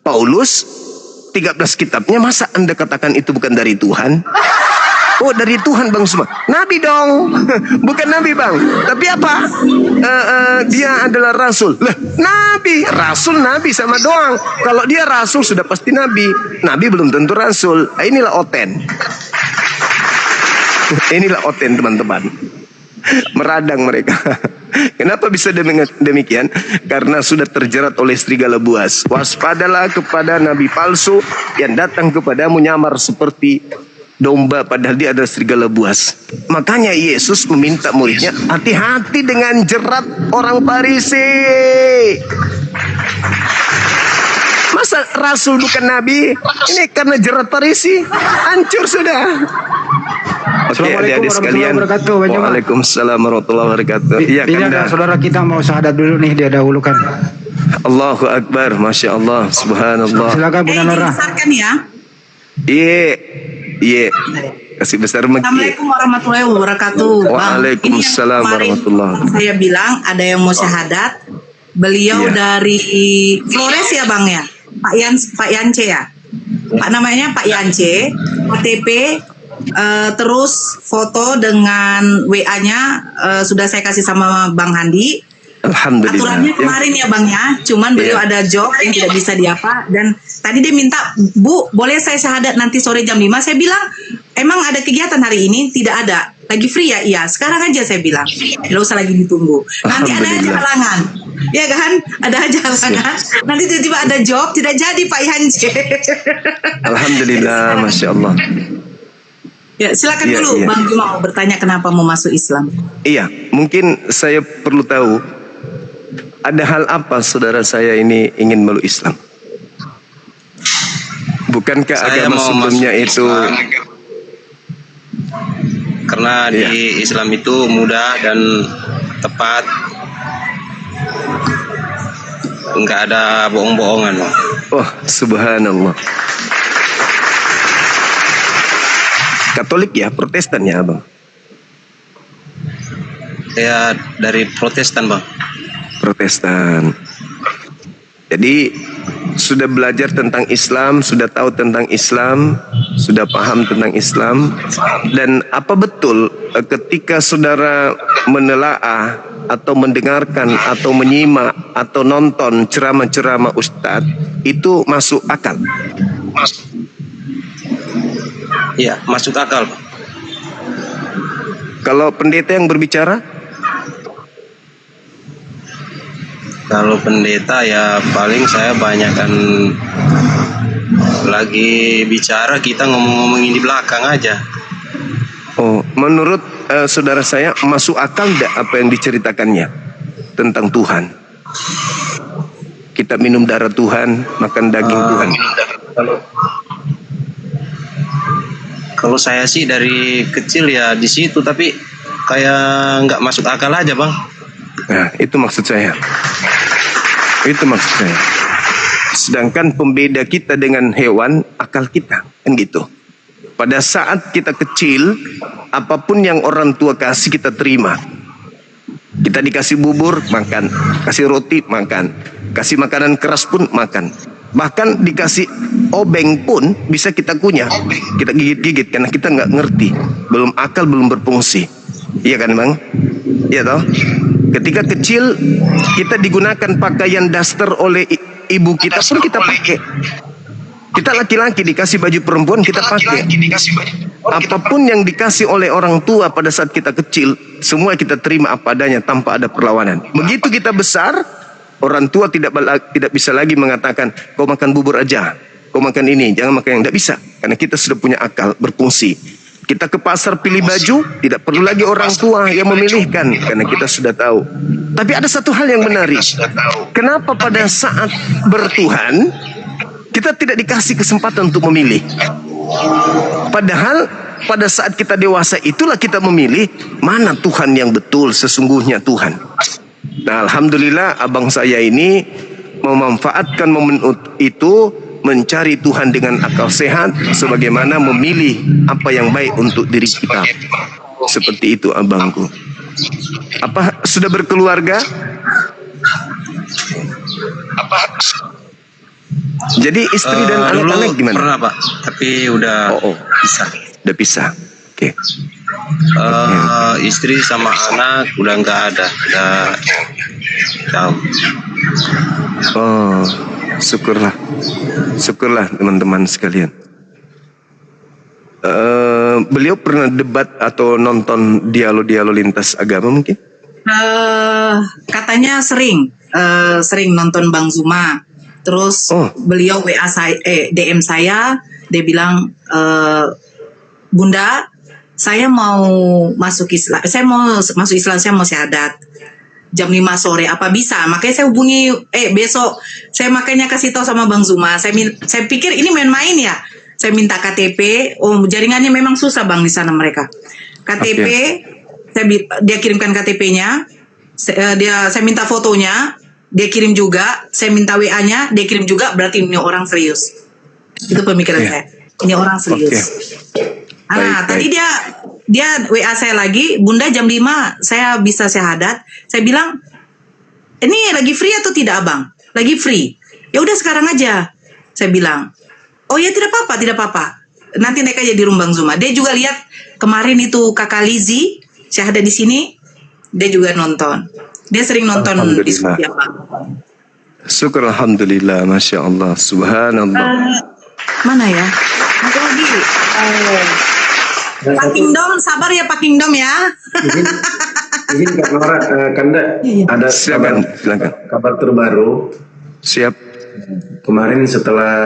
Paulus 13 kitabnya, masa Anda katakan itu bukan dari Tuhan? Oh, dari Tuhan Bang Suma. Nabi dong. Bukan Nabi Bang. Tapi apa? Dia adalah Rasul. Lah, Nabi. Rasul Nabi sama doang. Kalau dia Rasul sudah pasti Nabi. Nabi belum tentu Rasul. Inilah oten. Inilah oten teman-teman. Meradang mereka. Kenapa bisa demikian? Karena sudah terjerat oleh serigala buas. Waspadalah kepada nabi palsu yang datang kepadamu nyamar seperti domba, padahal dia adalah serigala buas. Makanya Yesus meminta muridnya hati-hati dengan jerat orang Farisi. Masa Rasul bukan Nabi? Ini karena jerat Farisi hancur sudah. Oke, adik-adik sekalian. Waalaikumsalam warahmatullahi wabarakatuh. Iya, Ini Kanda. ada saudara kita mau syahadat dulu nih, dia dahulukan. Allahu Akbar, Masya Allah, Subhanallah. Silakan Bunda Nora. Dibesarkan ya. Iya. Kasih besar meki. Assalamualaikum warahmatullahi wabarakatuh. Bang, Waalaikumsalam ini yang kemarin warahmatullahi. Saya bilang ada yang mau syahadat. Beliau Iya. dari Flores ya Bang ya. Pak Yance ya. Pak namanya Pak Yance. KTP terus foto dengan WA-nya sudah saya kasih sama Bang Handi. Alhamdulillah. Aturannya kemarin ya Bang ya, cuman beliau Iya. ada job yang tidak bisa diapa, dan tadi dia minta, Bu, boleh saya syahadat nanti sore jam 5? Saya bilang, emang ada kegiatan hari ini? Tidak ada. Lagi free ya? Iya, sekarang aja saya bilang. Tidak usah lagi ditunggu. Nanti ada aja Alhamdulillah. halangan. Ya kan? Ada aja halangan. Nanti tiba-tiba ada job, tidak jadi Pak Yance. Alhamdulillah, Masya Allah. Ya, silakan Iya, dulu iya. Bang Juma mau bertanya kenapa mau masuk Islam. Iya, mungkin saya perlu tahu ada hal apa saudara saya ini ingin meluk Islam? Bukankah Saya agama mau sebelumnya masuk itu Islam karena Iya. di Islam itu mudah dan tepat, nggak ada bohong-bohongan, Bang. Oh, subhanallah. Katolik ya, Protestan ya, Abang? Saya dari Protestan, Bang. Protestan. Jadi sudah belajar tentang Islam, sudah tahu tentang Islam, sudah paham tentang Islam. Dan apa betul ketika saudara menelaah atau mendengarkan atau menyimak atau nonton ceramah-ceramah ustadz itu masuk akal? Iya, masuk akal, Bang. Kalau pendeta yang berbicara, Kalau pendeta ya paling saya banyakkan lagi bicara, kita ngomong-ngomongin di belakang aja. oh, menurut saudara saya masuk akal tidak apa yang diceritakannya tentang Tuhan? Kita minum darah Tuhan, makan daging Tuhan. Kalau saya sih dari kecil ya di situ, tapi kayak nggak masuk akal aja, Bang. Nah, itu maksud saya. Itu maksud saya. Sedangkan pembeda kita dengan hewan, akal kita, kan gitu. Pada saat kita kecil, apapun yang orang tua kasih kita terima. Kita dikasih bubur, makan. Kasih roti, makan. Kasih makanan keras pun, makan. Bahkan dikasih obeng pun bisa kita kunyah. Kita gigit-gigit karena kita nggak ngerti. Belum akal, belum berfungsi. Iya kan Bang? Iya toh? Ketika kecil kita digunakan pakaian daster oleh ibu kita pun kita pakai. Kita laki-laki dikasih baju perempuan kita pakai. Apapun yang dikasih oleh orang tua pada saat kita kecil, semua kita terima apa adanya tanpa ada perlawanan. Begitu kita besar, orang tua tidak bisa lagi mengatakan kau makan bubur aja, kau makan ini, jangan makan yang tidak bisa. Karena kita sudah punya akal berfungsi. Kita ke pasar pilih baju, tidak perlu lagi orang tua yang memilihkan karena kita sudah tahu. Tapi ada satu hal yang menarik. Kenapa pada saat bertuhan kita tidak dikasih kesempatan untuk memilih? Padahal pada saat kita dewasa itulah kita memilih mana Tuhan yang betul sesungguhnya Tuhan. Nah, alhamdulillah abang saya ini memanfaatkan momen itu mencari Tuhan dengan akal sehat sebagaimana memilih apa yang baik untuk diri kita. Seperti itu abangku. Apa sudah berkeluarga? Jadi istri dan anak-anak gimana? Pernah Pak, tapi udah pisah. Udah pisah. Oke. Istri sama anak udah nggak ada, udah jauh. Oh, syukurlah, syukurlah teman-teman sekalian. Beliau pernah debat atau nonton dialog lintas agama mungkin? Katanya sering nonton Bang Zuma. Terus beliau WA saya, DM saya, dia bilang, Bunda, saya mau masuk Islam, saya mau syahadat jam 5 sore, apa bisa? Makanya saya hubungi, besok, saya makanya kasih tahu sama Bang Zuma, saya pikir ini main-main ya, saya minta KTP, jaringannya memang susah Bang di sana mereka. KTP, dia kirimkan KTP-nya, saya minta fotonya, dia kirim juga, saya minta WA-nya, dia kirim juga, berarti ini orang serius. Itu pemikiran saya. Ini orang serius. Tadi dia WA saya lagi, Bunda jam 5 saya bisa syahadat. Saya bilang, ini lagi free atau tidak Abang? Lagi free. Ya udah sekarang aja. Saya bilang, oh ya tidak apa-apa. Nanti naik aja di Rumbang Zuma. Dia juga lihat kemarin itu Kakak Lizzy syahadat di sini, dia juga nonton. Dia sering nonton diskusi Abang. Syukur alhamdulillah, masya Allah, subhanallah. Mana ya? Satu lagi. Pak Kingdom, sabar ya Pak Kingdom ya. Izin Kak Nora, Kanda ada silakan. Kabar terbaru. Siap. Kemarin setelah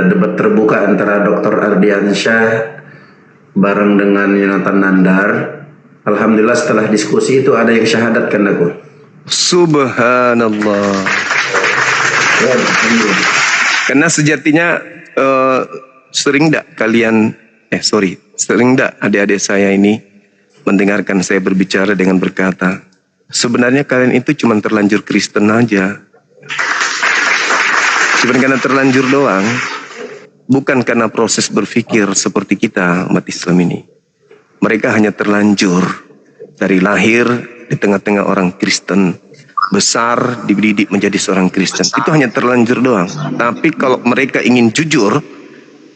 debat terbuka antara Dr. Ardiansyah bareng dengan Yonatan Nandar, alhamdulillah setelah diskusi itu ada yang syahadat kan aku. Subhanallah. Karena sejatinya sering tidak adik-adik saya ini mendengarkan saya berbicara dengan berkata, sebenarnya kalian itu cuma terlanjur Kristen aja. Cuma karena terlanjur doang, bukan karena proses berpikir seperti kita umat Islam ini. Mereka hanya terlanjur dari lahir di tengah-tengah orang Kristen, besar dididik menjadi seorang Kristen. Itu hanya terlanjur doang. Tapi kalau mereka ingin jujur,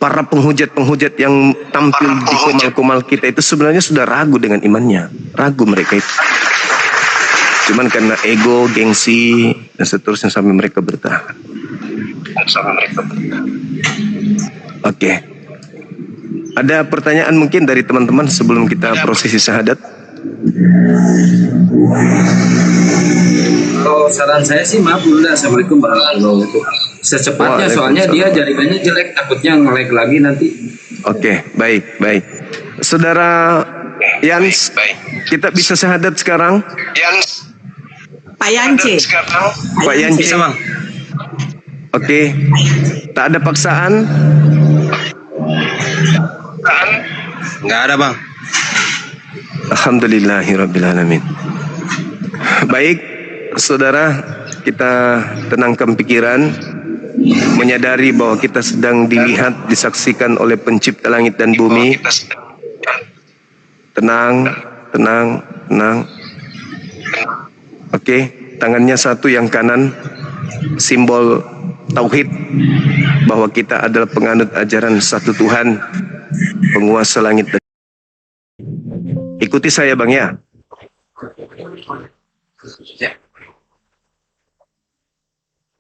para penghujat-penghujat yang tampil di kumal-kumal kita itu sebenarnya sudah ragu dengan imannya. Ragu mereka itu. Cuman karena ego, gengsi, dan seterusnya sampai mereka bertahan. Oke. Ada pertanyaan mungkin dari teman-teman sebelum kita prosesi syahadat? Kalau saran saya sih maaf Bunda, Assalamualaikum warahmatullahi wabarakatuh. Secepatnya soalnya dia jaringannya jelek, takutnya nge-lag lagi nanti. Oke, baik. Saudara Yans, kita bisa syahadat sekarang? Pak Yance. Pak Yance. Bang. Oke. Tak ada paksaan? Nggak ada Bang. Alhamdulillahirrabbilalamin. Baik, saudara, kita tenangkan pikiran, menyadari bahwa kita sedang dilihat, disaksikan oleh pencipta langit dan bumi. Tenang. Oke, tangannya satu yang kanan, simbol tauhid, bahwa kita adalah penganut ajaran satu Tuhan, penguasa langit dan ikuti saya Bang ya.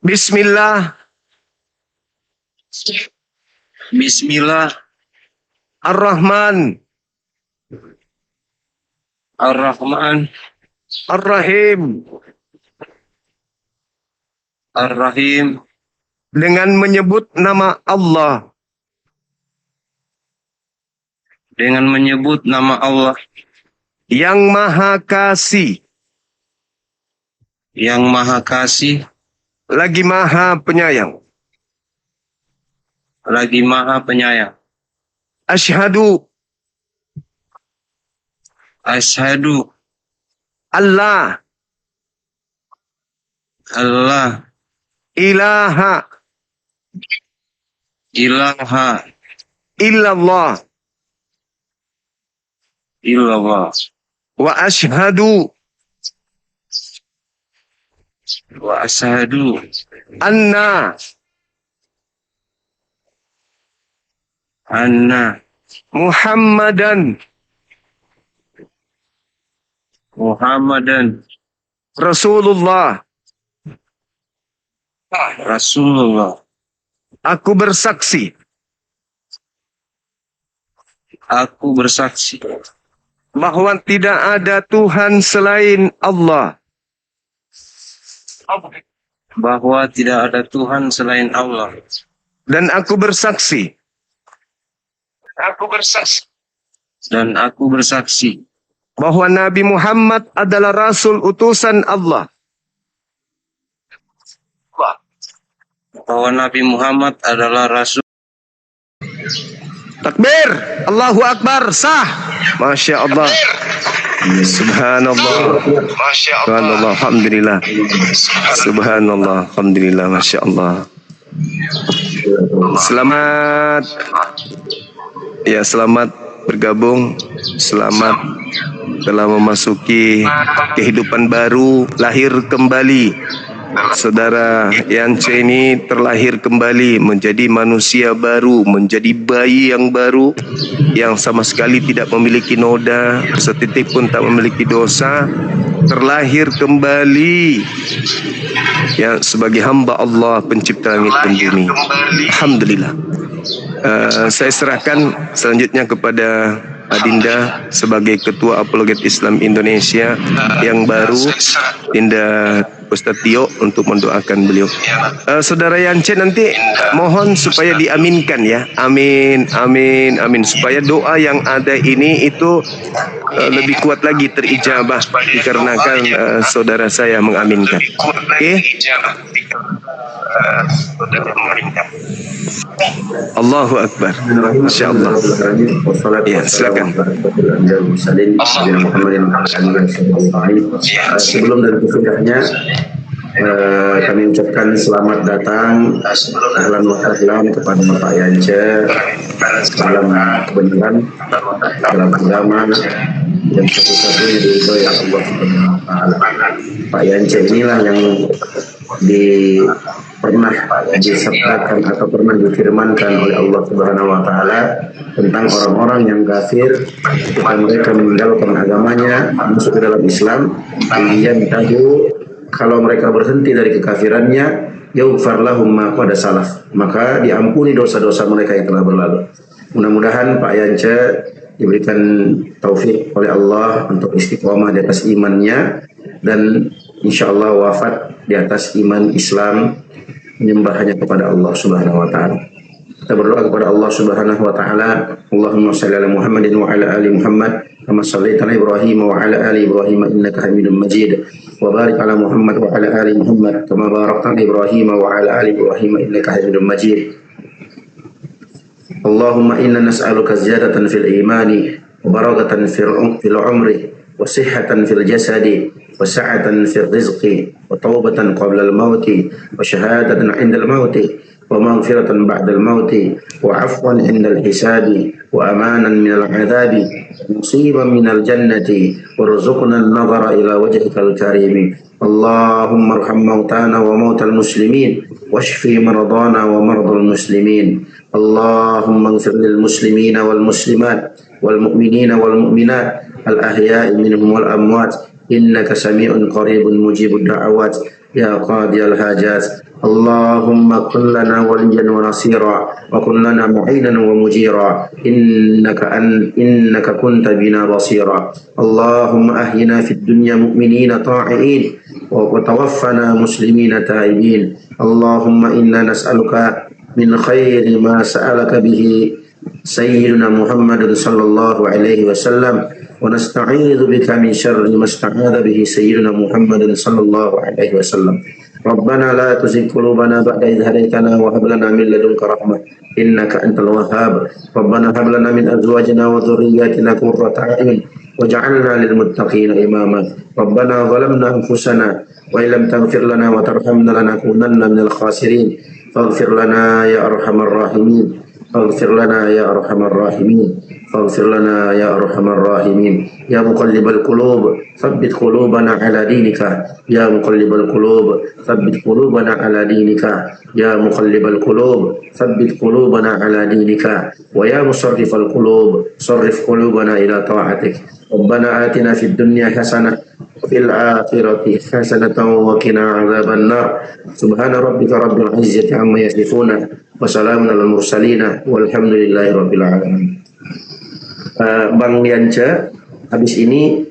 Bismillah. Bismillah Ar-Rahman. Ar-Rahman Ar-Rahim. Ar-Rahim. Dengan menyebut nama Allah. Dengan menyebut nama Allah Yang Maha Kasih. yang Maha Kasih Lagi Maha Penyayang. lagi Maha Penyayang. Asyhadu Asyhadu Allah Allah ilaha ilaha illallah illallah wa asyhadu wa asyhadu anna anna Muhammadan Muhammadan Rasulullah. Rasulullah. Aku bersaksi Aku bersaksi bahwa tidak ada Tuhan selain Allah. bahwa tidak ada Tuhan selain Allah. Dan aku bersaksi Dan aku bersaksi bahwa Nabi Muhammad adalah Rasul utusan Allah. bahwa Nabi Muhammad adalah Rasul. Takbir, Allahu Akbar, sah. Masya Allah. Subhanallah. Subhanallah, alhamdulillah. Subhanallah, alhamdulillah, Masya Allah. Selamat. Ya, selamat bergabung. Selamat telah memasuki kehidupan baru, lahir kembali. Saudara Yance ini terlahir kembali menjadi manusia baru, menjadi bayi yang baru, yang sama sekali tidak memiliki noda, setitik pun tak memiliki dosa, terlahir kembali ya sebagai hamba Allah pencipta langit dan bumi. Alhamdulillah. Saya serahkan selanjutnya kepada Adinda sebagai Ketua Apologet Islam Indonesia yang baru, Dinda Ustadz Tio, untuk mendoakan beliau. Saudara Yance nanti mohon supaya diaminkan ya. Amin, amin, amin. Supaya doa yang ada ini itu lebih kuat lagi terijabah dikarenakan saudara saya mengaminkan. Oke? Allahu Akbar. Masya Allah. Ya, silakan. Sebelum dan sesudahnya kami ucapkan selamat datang, ahlan wa sahlan kepada Pak Yance dalam kebenaran, dalam agama yang satu-satunya diridhoi Allah Subhanahu wa taala. Pak Yance inilah yang pernah disabdakan atau pernah difirmankan oleh Allah Subhanahu wa taala tentang orang-orang yang kafir ketika mereka meninggalkan agamanya masuk ke dalam Islam, kemudian tahu kalau mereka berhenti dari kekafirannya, yaghfar lahum ma qad salaf, maka diampuni dosa-dosa mereka yang telah berlalu. Mudah-mudahan Pak Yance diberikan taufik oleh Allah untuk istiqomah di atas imannya dan insyaallah wafat di atas iman Islam, menyembah hanya kepada Allah Subhanahu wa taala. Kita berdoa kepada Allah Subhanahu wa taala, Allahumma shalli ala Muhammadin wa ala ali Muhammad kama shallaita ala Ibrahim wa ala ali Ibrahim innaka Hamidum Majid, wa barik ala Muhammad wa ala ali Muhammad kama barakta ala Ibrahim wa ala ali Ibrahim innaka Hamidum Majid. Allahumma inna nas'aluka ziyadatan fil imani wa barakatan fil umri wa sihhatan fil jasadi wa sa'atan fil rizqi wa tawbatan qabla al-maut wa syahadatan 'inda al-maut wa maghfiratan ba'da al-maut wa 'afwan 'inda al-hisabi wa amanan min al-'adhabi musiban min al-jannati warzuqna an-nadhara ila wajhikal karim. Allahumma arham mautana wa mautal muslimin washfi maradana wa maradal muslimin. Allahumma ighfir lil muslimina wal muslimat wal mu'minina wal mu'minat al ahya'i minhum wal amwat إنك سميع قريب مجيب الدعوات يا قاضي الحاجات. اللهم كن لنا وليا ونصيرا وكن لنا معينا ومجيرا إنك كنت بنا بصيرا. اللهم أحينا في الدنيا مؤمنين طاعين وتوفنا مسلمين تائبين. اللهم إنا نسألك من خير ما سألك به سيدنا محمد صلى الله عليه وسلم ونستعيذ بك من شر ما استعاذ به سيدنا محمد صلى الله عليه وسلم. ربنا لا تزغ قلوبنا بعد إذ هديتنا وهب لنا من لدنك رحمة إنك أنت الوهاب. ربنا هب لنا من أزواجنا وذرياتنا قرة أعين واجعلنا للمتقين إماما. ربنا ظلمنا أنفسنا وإن لم تغفر لنا وترحمنا لنكونن من الخاسرين. فاغفر لنا يا أرحم الراحمين. فاغفر لنا يا أرحم الراحمين. فاغفر لنا يا أرحم الراحمين. يا مقلب القلوب ثبت قلوبنا على دينك. يا مقلب القلوب ثبت قلوبنا على دينك. يا مقلب القلوب ثبت قلوبنا على دينك. ويا مصرف القلوب صرف قلوبنا إلى طاعتك. ربنا آتنا في الدنيا حسنة وفي الآخرة حسنة وقنا عذاب النار. سبحان ربك رب العزة عما يصفون وسلام على المرسلين والحمد لله رب العالمين. Bang Yance, habis ini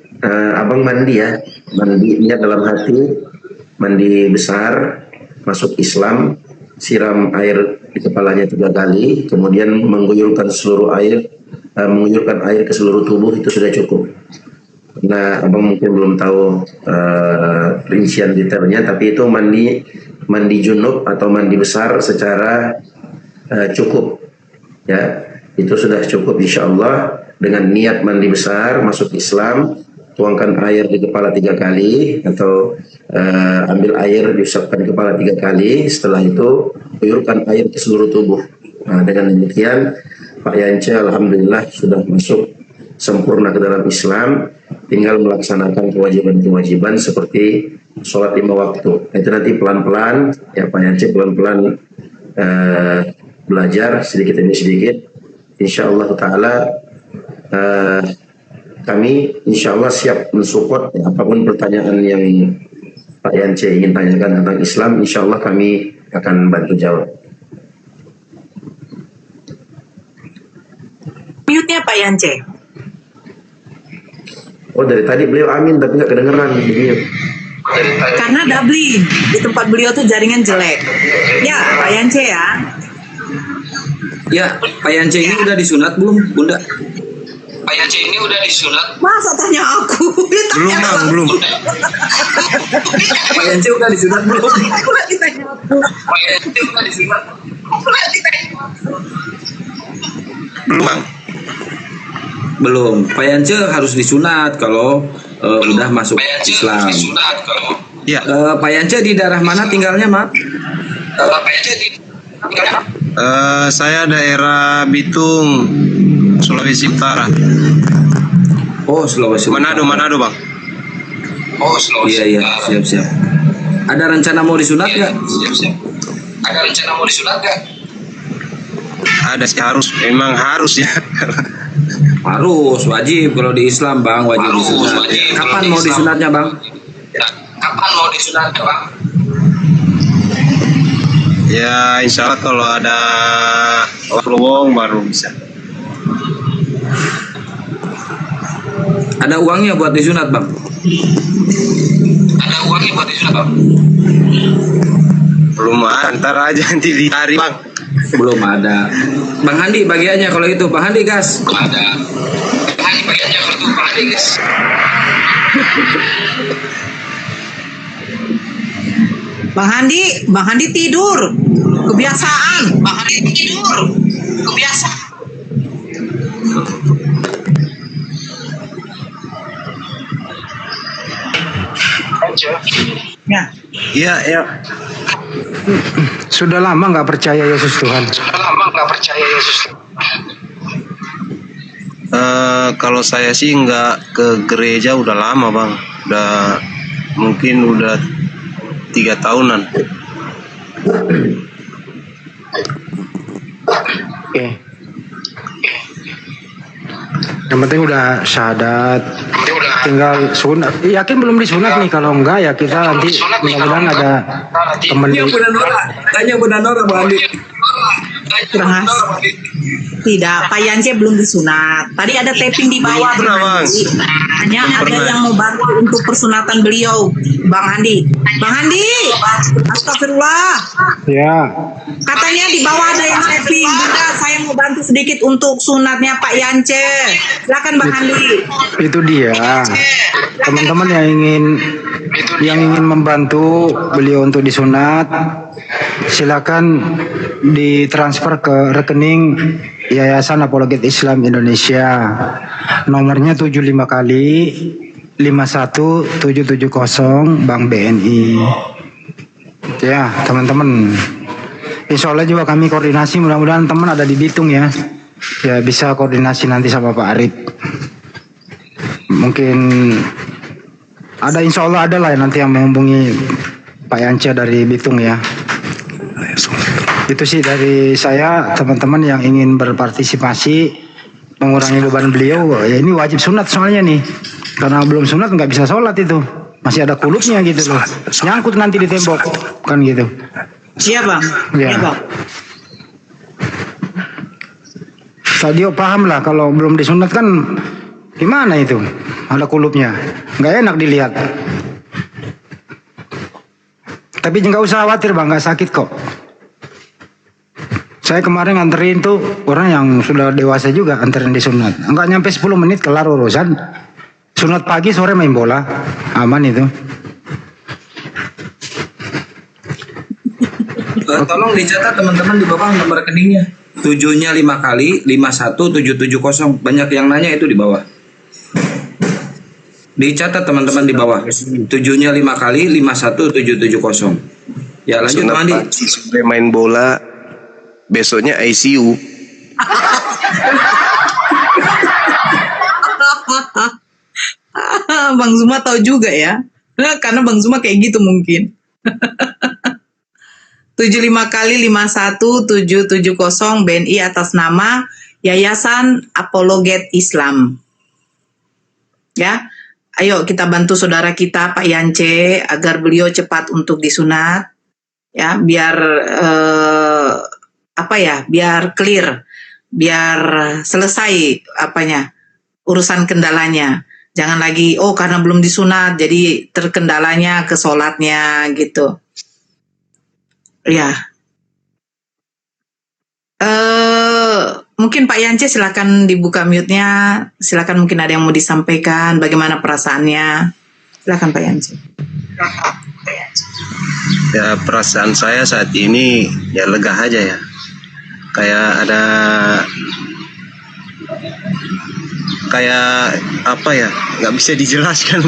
abang mandi ya, mandi niat dalam hati, mandi besar, masuk Islam, siram air di kepalanya 3 kali, kemudian mengguyurkan air ke seluruh tubuh, itu sudah cukup. Nah, abang mungkin belum tahu rincian detailnya, tapi itu mandi junub atau mandi besar secara cukup, ya, itu sudah cukup insya Allah. Dengan niat mandi besar masuk Islam, tuangkan air di kepala 3 kali atau ambil air diusapkan di kepala 3 kali. Setelah itu uyurkan air ke seluruh tubuh. Nah, dengan demikian Pak Yance alhamdulillah sudah masuk sempurna ke dalam Islam, tinggal melaksanakan kewajiban-kewajiban seperti sholat 5 waktu. Itu nanti pelan-pelan ya Pak Yance, pelan-pelan belajar sedikit demi sedikit. Insya Allah Ta'ala kami insya Allah siap mensupport ya, apapun pertanyaan yang Pak Yance ingin tanyakan tentang Islam, insya Allah kami akan bantu jawab. Mute-nya Pak Yance. Oh, dari tadi beliau amin tapi nggak kedengeran beliau. Karena doubling di tempat beliau tuh jaringan jelek. Ya Pak Yance ya. Ya, Pak Yance ini udah disunat belum, Bunda? Pak Yance ini udah disunat? Masa tanya aku? Belum bang, belum. Pak Yance udah disunat belum? Ditanya aku. Pak Yance udah disunat? Belum bang. Belum. Pak Yance harus disunat kalau udah masuk Pak Yance Islam. harus disunat kalau. Ya. Pak Yance di daerah mana tinggalnya, Mak? Pak Yance di. Saya daerah Bitung, Sulawesi Utara. Oh, Sulawesi. Manado bang. Oh, Sulawesi. Iya, siap. Ada rencana mau disunat nggak? Siap. Ada rencana mau disunat nggak? Ada sih, memang harus ya. Harus, wajib kalau di Islam, Bang, wajib Harus, disunat. wajib. Kapan Kalau mau di Islam. disunatnya, Bang? Kapan mau disunatnya, Bang? Ya insya Allah kalau ada peluang baru bisa. Ada uangnya buat disunat, Bang? Ada uangnya buat disunat, Bang? Belum ada, ntar aja nanti dicari bang. Belum ada. Bang Handi bagiannya kalau itu, Bang Handi gas. Ada. Hanya bagiannya kalau itu, Pak Adi, guys. Bang Handi tidur. Kebiasaan. Bang Handi tidur. Kebiasaan. Ya. Iya. Sudah lama nggak percaya Yesus Tuhan. Sudah lama nggak percaya Yesus. Kalau saya sih nggak ke gereja udah lama bang. Mungkin udah 3 tahunan. Oke. Yang penting udah syahadat. tinggal sunat. Yakin belum disunat nih? Kalau enggak ya kita nanti mudah-mudahan ada temen. Tanya Bunda Nora, Bang Andi. Kurang asik. Tidak, Pak Yance belum disunat. Tadi ada taping di bawah. Belum pernah, Bang. Hanya ada yang mau bantu untuk persunatan beliau, Bang Andi. Bang Andi, astagfirullah. Ya, Katanya di bawah ada yang taping. Bunda, saya mau bantu sedikit untuk sunatnya Pak Yance. Silakan Bang Andi. itu dia. Teman-teman yang ingin membantu beliau untuk disunat, silakan ditransfer ke rekening Yayasan Apologet Islam Indonesia. Nomornya 75 kali 51770 Bank BNI. Ya, teman-teman. Insya Allah juga kami koordinasi, mudah-mudahan teman ada di Bitung ya. Ya, bisa koordinasi nanti sama Pak Arif. Mungkin ada, insya Allah ada lah ya nanti yang menghubungi Pak Yance dari Bitung ya. Itu sih dari saya, teman-teman yang ingin berpartisipasi mengurangi beban beliau. Ya ini wajib sunat soalnya nih, karena belum sunat nggak bisa sholat itu, masih ada kulupnya gitu loh, nyangkut nanti di tembok kan gitu. Iya Bang. Ya. Iya Bang. Sadio paham lah, kalau belum disunat kan gimana itu, ada kulupnya, nggak enak dilihat. Tapi nggak usah khawatir Bang, nggak sakit kok. Saya kemarin nganterin tuh orang yang sudah dewasa juga, anterin disunat. Enggak nyampe 10 menit kelar urusan. Sunat pagi, sore main bola. Aman itu. Tolong dicatat teman-teman di bawah nomor rekeningnya. 7-nya 5 kali 51770. Banyak yang nanya itu di bawah. Dicatat teman-teman di bawah. 7-nya 5 kali 51770. Ya lanjut Sunat Mandi. pagi, sore main bola, besoknya ICU. Bang Zuma tahu juga ya. Karena Bang Zuma kayak gitu mungkin. 75 kali 51770 BNI atas nama Yayasan Apologet Islam. Ya. Ayo kita bantu saudara kita Pak Yance agar beliau cepat untuk disunat. Ya, biar biar clear, biar selesai urusan kendalanya. Jangan lagi karena belum disunat jadi terkendalanya ke sholatnya gitu. Ya. Mungkin Pak Yance silakan dibuka mute-nya. Silakan, mungkin ada yang mau disampaikan, bagaimana perasaannya. Silakan Pak Yance. Ya, perasaan saya saat ini ya lega aja ya. Kayak apa ya, nggak bisa dijelaskan.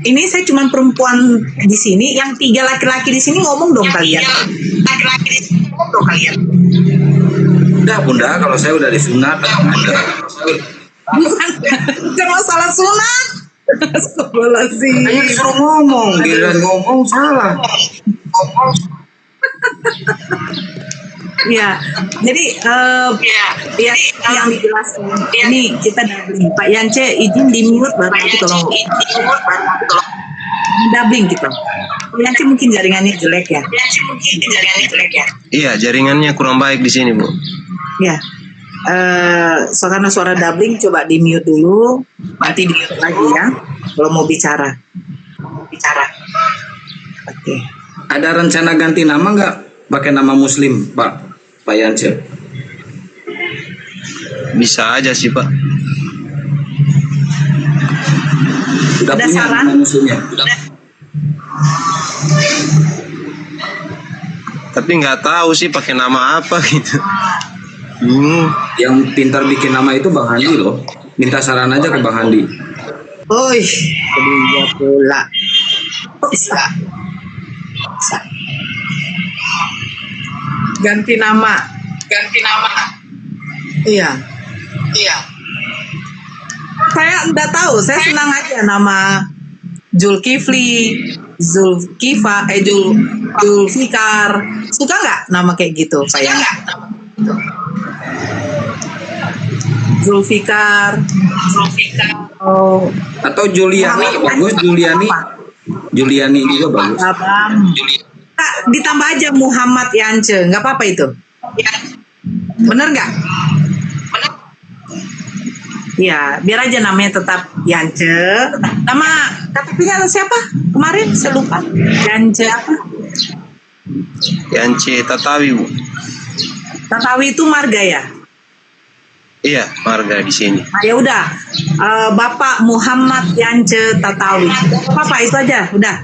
Ini saya cuma perempuan di sini, yang 3 laki-laki di sini ngomong dong kalian. Udah Bunda, kalau saya udah disunat Bukan masalah sunat. Astagfirullahaladzim. Kayaknya disuruh ngomong, giliran ngomong salah. Ya, jadi yang dijelaskan ini kita doubling. Pak Yance izin di mute baru nanti tolong doubling gitu. Pak Yance mungkin jaringannya jelek ya. Iya, jaringannya kurang baik di sini, Bu. Ya. Karena suara doubling coba di mute dulu, nanti di mute lagi ya kalau mau bicara. Oke. Ada rencana ganti nama nggak? Pakai nama Muslim, Pak Yance? Bisa aja sih, Pak. Udah Ada punya saran? nama Muslimnya? Tapi nggak tahu sih pakai nama apa gitu. Yang pintar bikin nama itu Bang Handi loh. Minta saran aja ke Bang Handi. Oi, kedua pula. Bisa. Ganti nama. Iya. Saya enggak tahu, saya senang aja nama Zulkifli, Zulfikar. Suka nggak nama kayak gitu, Pak Yan? Zulfikar. Oh, Atau Juliani bagus, Juliani juga bagus. Abang. Kak, ditambah aja Muhammad Yance, nggak apa-apa itu. Bener nggak? Iya, biar aja namanya tetap Yance. Nama KTP-nya siapa? Kemarin saya lupa. Yance apa? Yance Tatawi, Bu. Tatawi itu marga ya? Iya, marga di sini. Nah, ya udah. Bapak Muhammad Yance Tatawi. Apa itu aja, udah.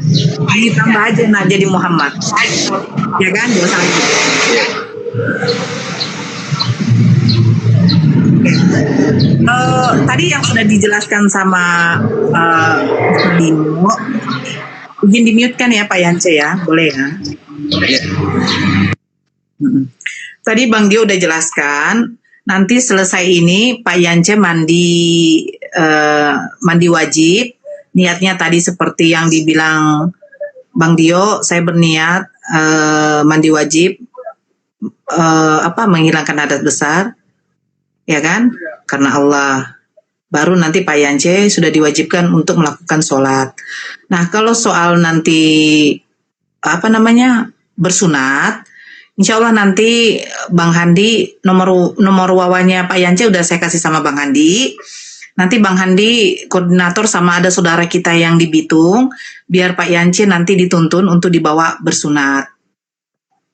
Ditambah aja nah jadi Muhammad. Ya kan? Gak usah lagi. Tadi yang sudah dijelaskan sama Bimo, izin di-mute kan ya Pak Yance ya, boleh ya? Iya. Tadi Bang Dio udah jelaskan, nanti selesai ini Pak Yance mandi wajib, niatnya tadi seperti yang dibilang Bang Dio, saya berniat mandi wajib, menghilangkan hadas besar, ya kan? Karena Allah. Baru nanti Pak Yance sudah diwajibkan untuk melakukan sholat. Nah, kalau soal nanti bersunat, insya Allah nanti Bang Handi nomor wawanya Pak Yance udah saya kasih sama Bang Handi. Nanti Bang Handi koordinator sama ada saudara kita yang di Bitung, biar Pak Yance nanti dituntun untuk dibawa bersunat.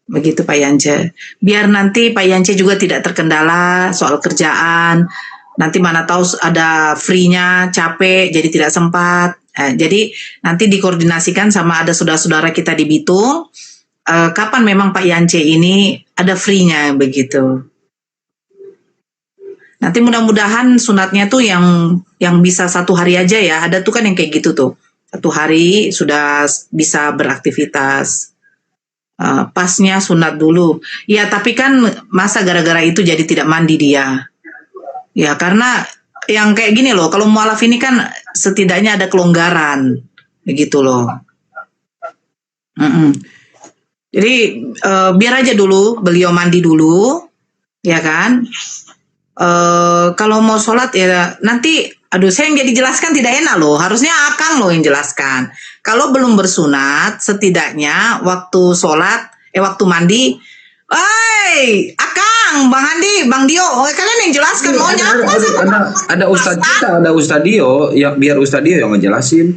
Begitu Pak Yance. Biar nanti Pak Yance juga tidak terkendala soal kerjaan. Nanti mana tahu ada free-nya, capek, jadi tidak sempat. Jadi nanti dikoordinasikan sama ada saudara-saudara kita di Bitung. Kapan memang Pak Yance ini ada free-nya begitu. Nanti mudah-mudahan sunatnya tuh yang bisa 1 hari aja ya. Ada tuh kan yang kayak gitu tuh. 1 hari sudah bisa beraktivitas. Pasnya sunat dulu. Ya tapi kan masa gara-gara itu jadi tidak mandi dia. Ya karena yang kayak gini loh, kalau mualaf ini kan setidaknya ada kelonggaran. Begitu loh. Jadi biar aja dulu beliau mandi dulu, ya kan. Kalau mau sholat ya nanti, saya yang jadi jelaskan tidak enak loh. Harusnya Akang loh yang jelaskan. Kalau belum bersunat, setidaknya waktu sholat, waktu mandi, Akang, Bang Handi, Bang Dio, kalian yang jelaskan maunya apa? Ada Ustadz kita, ada Ustadz Dio, ya biar Ustadz Dio yang ngejelasin.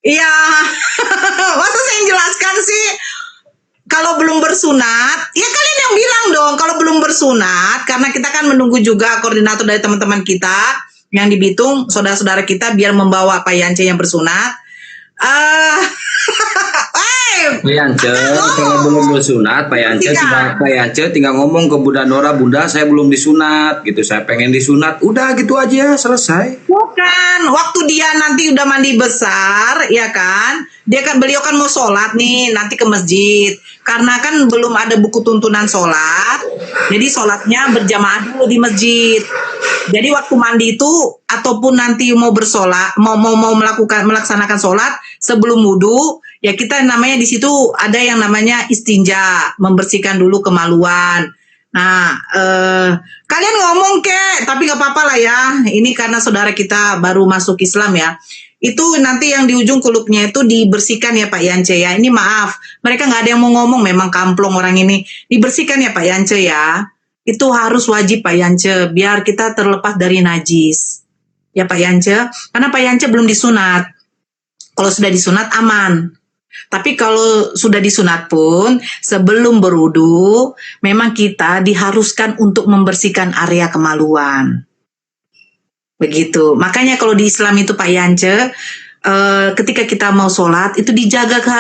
Iya, masa saya yang jelaskan sih? Kalau belum bersunat, ya kalian yang bilang dong kalau belum bersunat, karena kita kan menunggu juga koordinator dari teman-teman kita yang di Bitung, saudara-saudara kita biar membawa Pak Yance yang bersunat. Pak Yance, kalau belum bersunat, Pak Yance tinggal ngomong ke Bunda Nora, Bunda saya belum disunat, gitu. Saya pengen disunat, udah gitu aja selesai. Bukan, waktu dia nanti udah mandi besar, ya kan? Beliau kan mau sholat nih, nanti ke masjid. Karena kan belum ada buku tuntunan sholat, jadi sholatnya berjamaah dulu di masjid. Jadi waktu mandi itu ataupun nanti mau bersolat, mau melaksanakan sholat sebelum wudhu, ya kita namanya di situ ada yang namanya istinja, membersihkan dulu kemaluan. Nah, kalian ngomong tapi nggak apa-apa lah ya. Ini karena saudara kita baru masuk Islam ya. Itu nanti yang di ujung kulupnya itu dibersihkan ya Pak Yance ya. Ini maaf, mereka nggak ada yang mau ngomong, memang kamplong orang ini. Dibersihkan ya Pak Yance ya. Itu harus wajib Pak Yance, biar kita terlepas dari najis. Ya Pak Yance, karena Pak Yance belum disunat. Kalau sudah disunat aman. Tapi kalau sudah disunat pun, sebelum berwudu, memang kita diharuskan untuk membersihkan area kemaluan. Begitu. Makanya kalau di Islam itu Pak Yance, ketika kita mau sholat, itu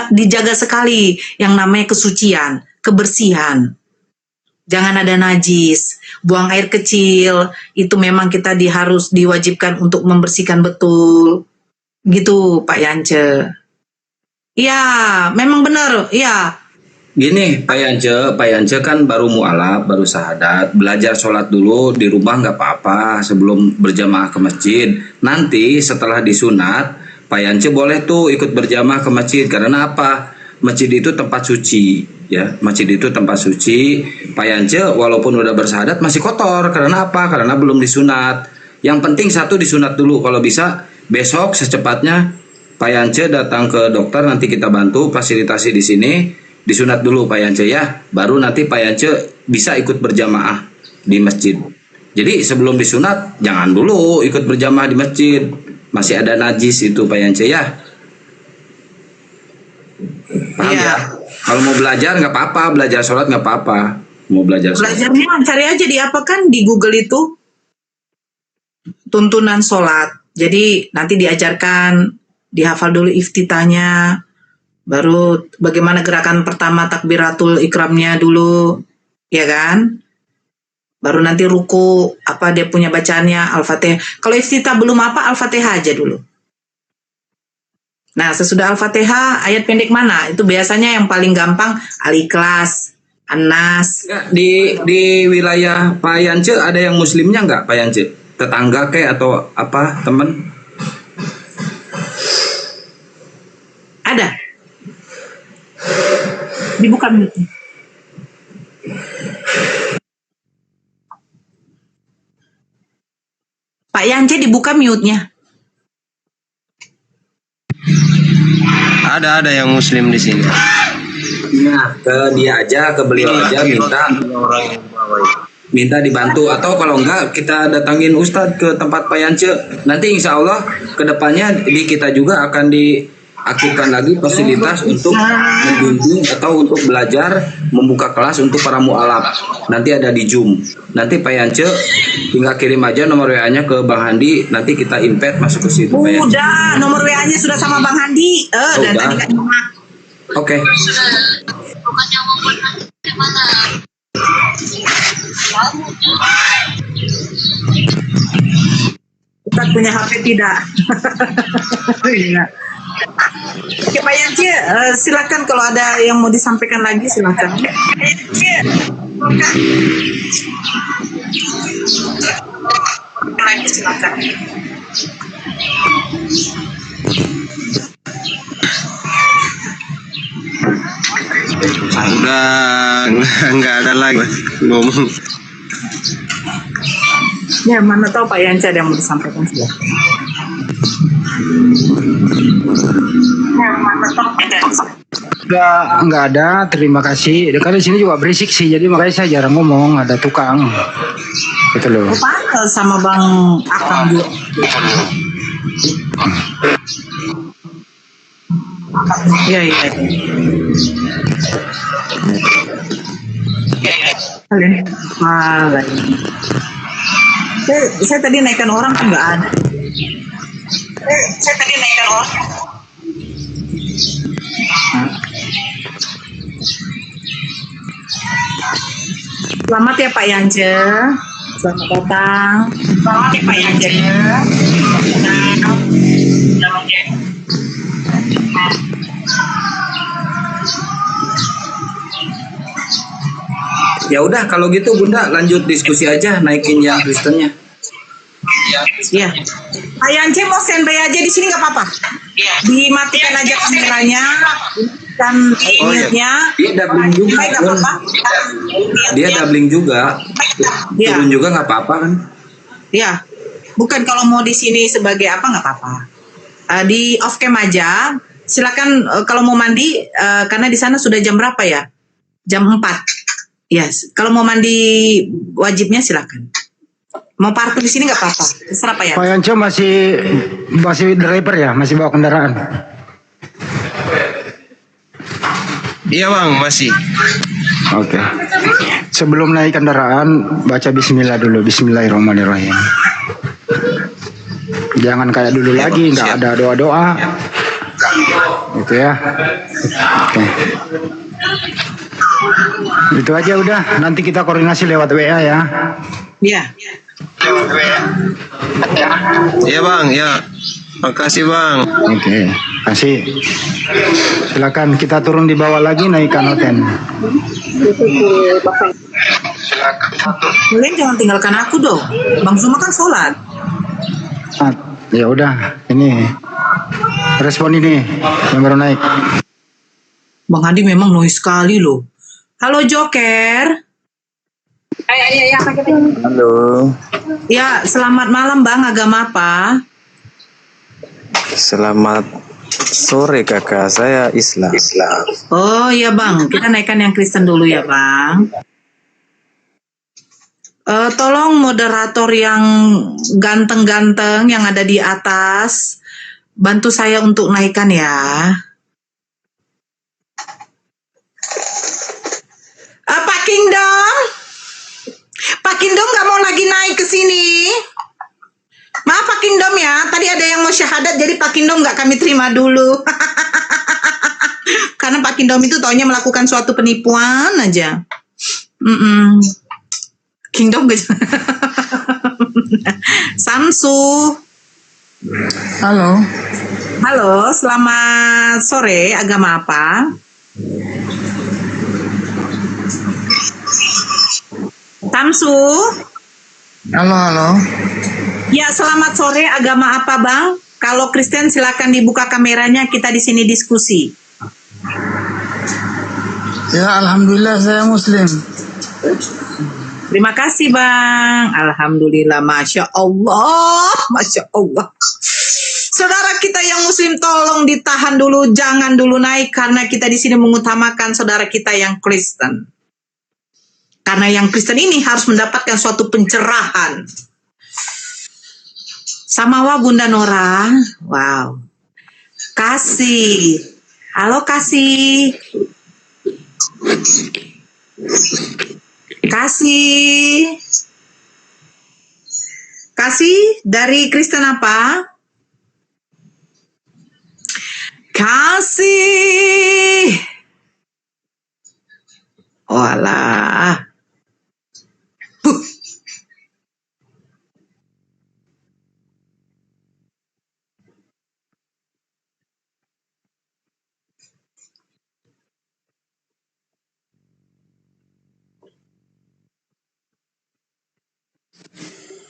dijaga sekali yang namanya kesucian, kebersihan. Jangan ada najis, buang air kecil, itu memang kita harus diwajibkan untuk membersihkan betul. Gitu Pak Yance. Iya, memang benar. Iya. Gini, Pak Yance kan baru mualaf, baru syahadat, belajar sholat dulu di rumah nggak apa-apa sebelum berjamaah ke masjid. Nanti setelah disunat, Pak Yance boleh tuh ikut berjamaah ke masjid. Karena apa? Masjid itu tempat suci, ya. Masjid itu tempat suci. Pak Yance walaupun udah bersyahadat masih kotor. Karena apa? Karena belum disunat. Yang penting satu disunat dulu. Kalau bisa besok secepatnya Pak Yance datang ke dokter, nanti kita bantu fasilitasi di sini. Disunat dulu Pak Yance ya, baru nanti Pak Yance bisa ikut berjamaah di masjid. Jadi sebelum disunat jangan dulu ikut berjamaah di masjid, masih ada najis itu Pak Yance ya. Paham ya? Kalau mau belajar nggak apa-apa, belajar sholat nggak apa-apa. Mau belajar sholat. Belajarnya cari aja di apa kan di Google itu tuntunan sholat. Jadi nanti diajarkan, dihafal dulu iftitahnya. Baru bagaimana gerakan pertama takbiratul ikramnya dulu, ya kan? Baru nanti ruku, apa dia punya bacaannya, Al-Fatihah. Kalau iftitah belum apa, Al-Fatihah aja dulu. Nah, sesudah Al-Fatihah, ayat pendek mana? Itu biasanya yang paling gampang, Al-Ikhlas, An-Nas. Ya, di wilayah Pak Yance ada yang muslimnya nggak Pak Yance? Tetangga kayak atau apa teman? Ada. Dibuka mute. Pak Yance dibuka mute-nya. Ada yang muslim di sini. Nah, ke dia aja, ke beliau aja minta dibantu, atau kalau enggak kita datangin Ustadz ke tempat Pak Yance. Nanti insya Allah kedepannya di kita juga akan diaktifkan lagi fasilitas untuk membimbing atau untuk belajar membuka kelas untuk para mualaf. Nanti ada di Zoom. Nanti Pak Yance tinggal kirim aja nomor WA-nya ke Bang Handi, nanti kita invite masuk ke situ. Udah, nomor WA-nya sudah sama Bang Handi. Dan udah. tadi kan Oke. Ustaz punya HP tidak? Iya. Oke Pak Yance, silakan kalau ada yang mau disampaikan lagi silakan. Lagi silakan. Udah nggak ada lagi ngomong. Ya mana tahu Pak Yance ada yang mau disampaikan silakan. Nggak ada, terima kasih. Karena di sini juga berisik sih, jadi makanya saya jarang ngomong. Ada tukang, gitu loh. Pantel sama Bang Akang juga. Iya. Kalian malah. Saya tadi naikkan orang kan nggak ada. Selamat ya Pak Yance. Selamat datang. Selamat ya Pak Yance. Selamat ya. Ya udah kalau gitu Bunda lanjut diskusi aja, naikin yang Kristennya. Iya. Pak Yance mau standby aja di sini nggak apa-apa. Dimatikan aja kameranya dan mute-nya. Dia doubling juga. Nggak apa-apa. Dia doubling juga. Iya. Turun juga nggak apa-apa kan? Iya. Bukan kalau mau di sini sebagai apa nggak apa-apa. Di off cam aja. Silakan kalau mau mandi karena di sana sudah jam berapa ya? Jam 4. Yes. Kalau mau mandi wajibnya silakan. Mau parkir di sini nggak apa-apa. Terserah Pak Yance. Pak Yance masih driver ya, masih bawa kendaraan. Iya Bang, masih. Oke. Sebelum naik kendaraan, baca Bismillah dulu. Bismillahirrahmanirrahim. Jangan kayak dulu lagi, nggak ada doa-doa. Gitu ya. Oke. Itu aja udah. Nanti kita koordinasi lewat WA ya. Iya. Iya Bang, ya. Makasih Bang. Oke. Kasih. Silakan kita turun di bawah lagi naikkan hoten. Kalian jangan tinggalkan aku dong. Bang Zuma kan sholat. Ah, ya udah, ini respon ini yang baru naik. Bang Adi memang noise sekali loh. Halo Joker. Halo, Ya, selamat malam Bang. Agama apa? selamat sore kakak, saya Islam. Oh iya Bang, kita naikkan yang Kristen dulu ya Bang. Tolong moderator yang ganteng-ganteng yang ada di atas, bantu saya untuk naikkan ya. Pak Kingdom nggak mau lagi naik ke sini. Maaf Pak Kingdom ya, tadi ada yang mau syahadat jadi Pak Kingdom nggak kami terima dulu. Karena Pak Kingdom itu taunya melakukan suatu penipuan aja. Kingdom gak? Samsu. Halo. Halo, selamat sore. Agama apa? Samsu. Halo. Ya, selamat sore. Agama apa, Bang? Kalau Kristen silakan dibuka kameranya, kita di sini diskusi. Ya, alhamdulillah saya Muslim. Terima kasih, Bang. Alhamdulillah, Masya Allah. Masya Allah. Saudara kita yang Muslim tolong ditahan dulu, jangan dulu naik karena kita di sini mengutamakan saudara kita yang Kristen. Karena yang Kristen ini harus mendapatkan suatu pencerahan. Samawa Bunda Nora. Wow. Kasih. Halo Kasih. Kasih dari Kristen apa? Kasih. Oh alah.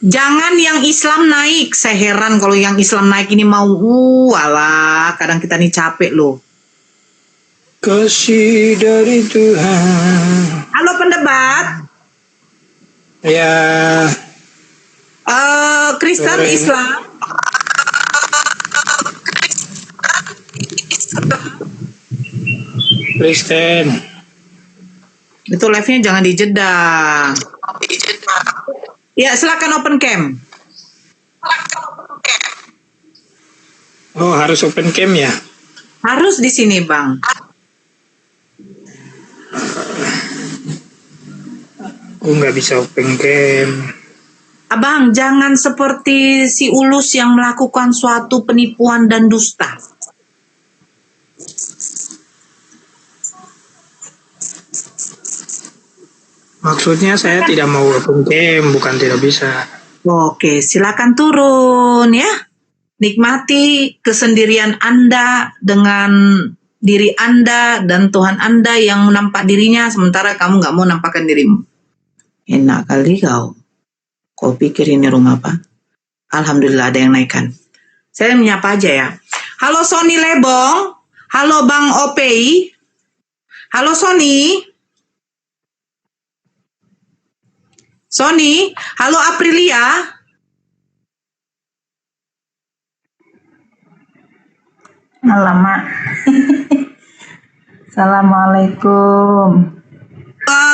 Jangan yang Islam naik. Saya heran kalau yang Islam naik ini mau alah, kadang kita nih capek loh. Kasih dari Tuhan. Halo pendebat. Ya. Kristen Sore. Islam. Kristen. Itu live-nya jangan dijeda. Ya, silakan open cam. Oh, harus open cam ya? Harus di sini, Bang. Aku nggak bisa open cam. Abang, jangan seperti si Ulus yang melakukan suatu penipuan dan dusta. Maksudnya saya tidak mau open cam, bukan tidak bisa. Oke, silakan turun ya. Nikmati kesendirian Anda dengan diri Anda dan Tuhan Anda yang nampak dirinya, sementara kamu nggak mau nampakkan dirimu. Enak kali kau. Kau pikir ini rumah apa? Alhamdulillah ada yang naikkan. Saya menyapa aja ya. Halo Sony Lebong. Halo Bang Opei. Halo Sony. Sony. Halo Aprilia. Alamak. Assalamualaikum.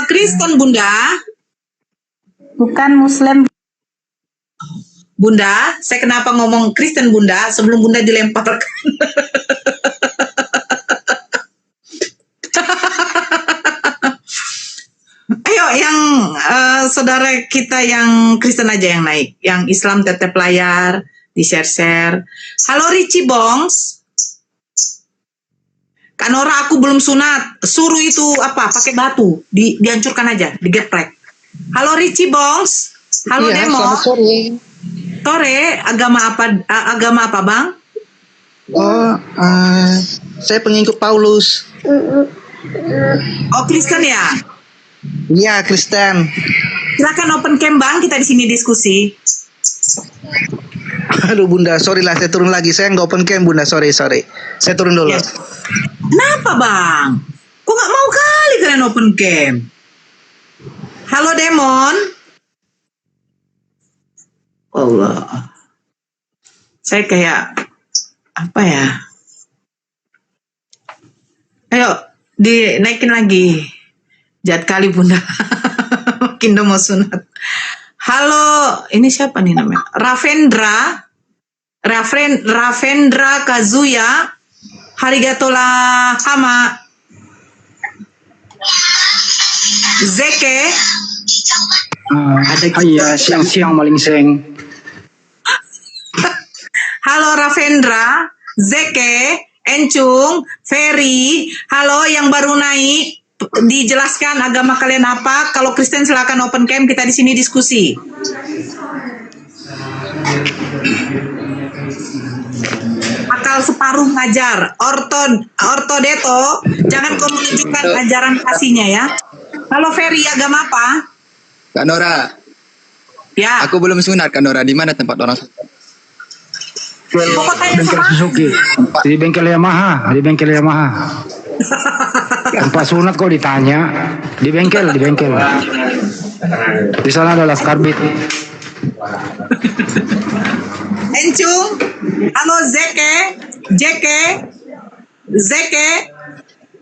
Kristen Bunda. Bukan Muslim. Bunda, saya kenapa ngomong Kristen Bunda sebelum Bunda dilemparkan? Ayo yang saudara kita yang Kristen aja yang naik. Yang Islam tetap layar, di-share-share. Halo Richie Bongs. Kak Nora, aku belum sunat. Suruh itu apa? Pakai batu, dihancurkan aja, digeprek. Halo Richie Bongs. Halo Iya, Demo. selamat sore. Sore, agama apa Bang? Oh, saya pengikut Paulus. Oh, Kristen ya? Iya, Kristen. Silakan open cam Bang, kita di sini diskusi. Aduh Bunda, sorry lah, saya turun lagi. Saya nggak open cam Bunda, sorry. Saya turun dulu. Ya. Kenapa Bang? Kok nggak mau kali kalian open cam? Halo Demon. Allah. Saya kayak apa ya? Ayo dinaikin lagi. Jahat kali Bunda. Makin udah mau sunat. Halo, ini siapa nih namanya? Ravendra Kazuya. Harigatola Hama. Zeke. Iya, siang-siang maling seng. Halo Ravendra, Zeke, Encung, Ferry. Halo yang baru naik. Dijelaskan agama kalian apa? Kalau Kristen silakan open cam, kita di sini diskusi. Akal separuh ngajar, ortodeto, jangan kau menunjukkan ajaran kasihnya ya. Halo Ferry, agama apa? Kak Nora. Ya. Aku belum sunat Kak Nora. Di mana tempat orang sunat? Bengkel Suzuki. Di bengkel Yamaha. Tempat sunat kok ditanya. Di bengkel. Di sana ada karbit. Encung. Halo Zeke.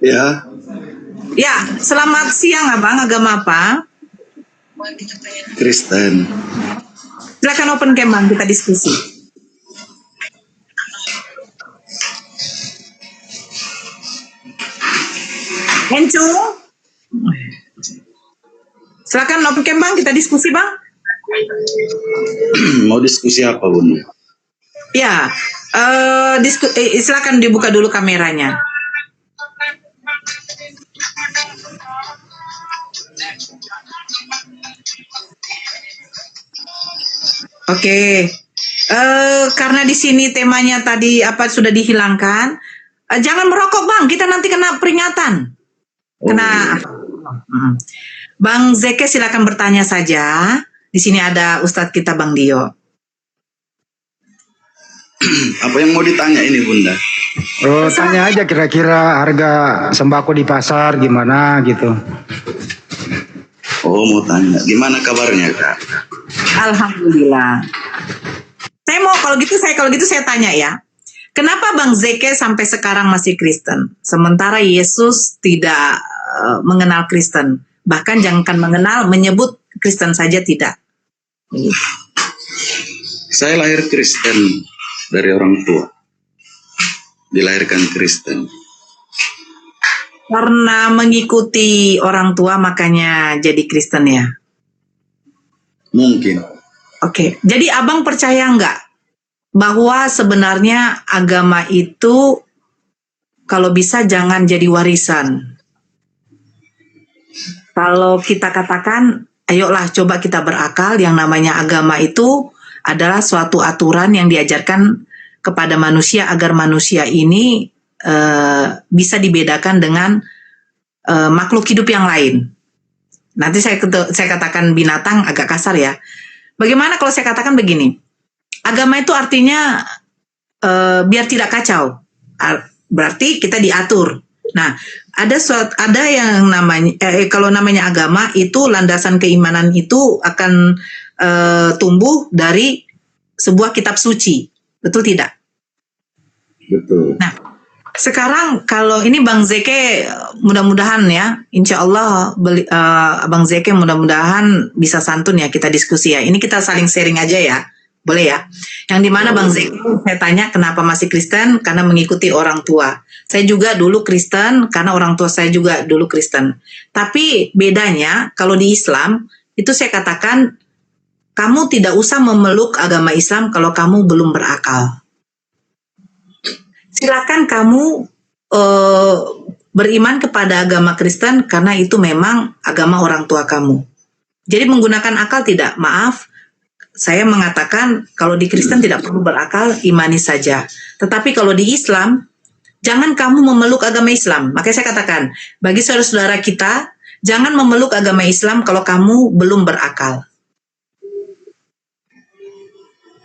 Ya. Ya, selamat siang Abang, agama apa? Kristen. Silakan open cam Bang, kita diskusi. Encung. Silakan open cam Bang, kita diskusi Bang. Mau diskusi apa Bun? Ya, silakan dibuka dulu kameranya. Oke, karena di sini temanya tadi apa sudah dihilangkan, jangan merokok Bang, kita nanti kena peringatan. Bang Zeke silakan bertanya saja. Di sini ada Ustadz kita Bang Dio. Apa yang mau ditanya ini Bunda? Oh, tanya aja kira-kira harga sembako di pasar gimana gitu. Oh, mau tanya. Gimana kabarnya Kak? Alhamdulillah. Kalau gitu saya tanya ya. Kenapa Bang Zeke sampai sekarang masih Kristen? Sementara Yesus tidak mengenal Kristen. Bahkan jangankan mengenal, menyebut Kristen saja tidak. Saya lahir Kristen dari orang tua. Dilahirkan Kristen. Karena mengikuti orang tua makanya jadi Kristen ya? Mungkin. Oke, jadi Abang percaya nggak bahwa sebenarnya agama itu kalau bisa jangan jadi warisan? Kalau kita katakan, ayolah coba kita berakal, yang namanya agama itu adalah suatu aturan yang diajarkan kepada manusia agar manusia ini bisa dibedakan dengan makhluk hidup yang lain. Nanti saya katakan binatang agak kasar ya. Bagaimana kalau saya katakan begini? Agama itu artinya biar tidak kacau. Berarti kita diatur. Nah, ada yang namanya kalau namanya agama itu landasan keimanan itu akan tumbuh dari sebuah kitab suci. Betul tidak? Betul. Nah, sekarang kalau ini Bang Zeke mudah-mudahan ya, insya Allah Bang Zeke mudah-mudahan bisa santun ya kita diskusi ya. Ini kita saling sharing aja ya, boleh ya. Yang dimana Bang Zeke saya tanya kenapa masih Kristen, karena mengikuti orang tua. Saya juga dulu Kristen karena orang tua saya juga dulu Kristen. Tapi bedanya kalau di Islam itu saya katakan kamu tidak usah memeluk agama Islam kalau kamu belum berakal. Silakan kamu beriman kepada agama Kristen karena itu memang agama orang tua kamu. Jadi menggunakan akal tidak, maaf, saya mengatakan kalau di Kristen tidak perlu berakal, imani saja. Tetapi kalau di Islam, jangan kamu memeluk agama Islam. Makanya saya katakan, bagi saudara-saudara kita, jangan memeluk agama Islam kalau kamu belum berakal.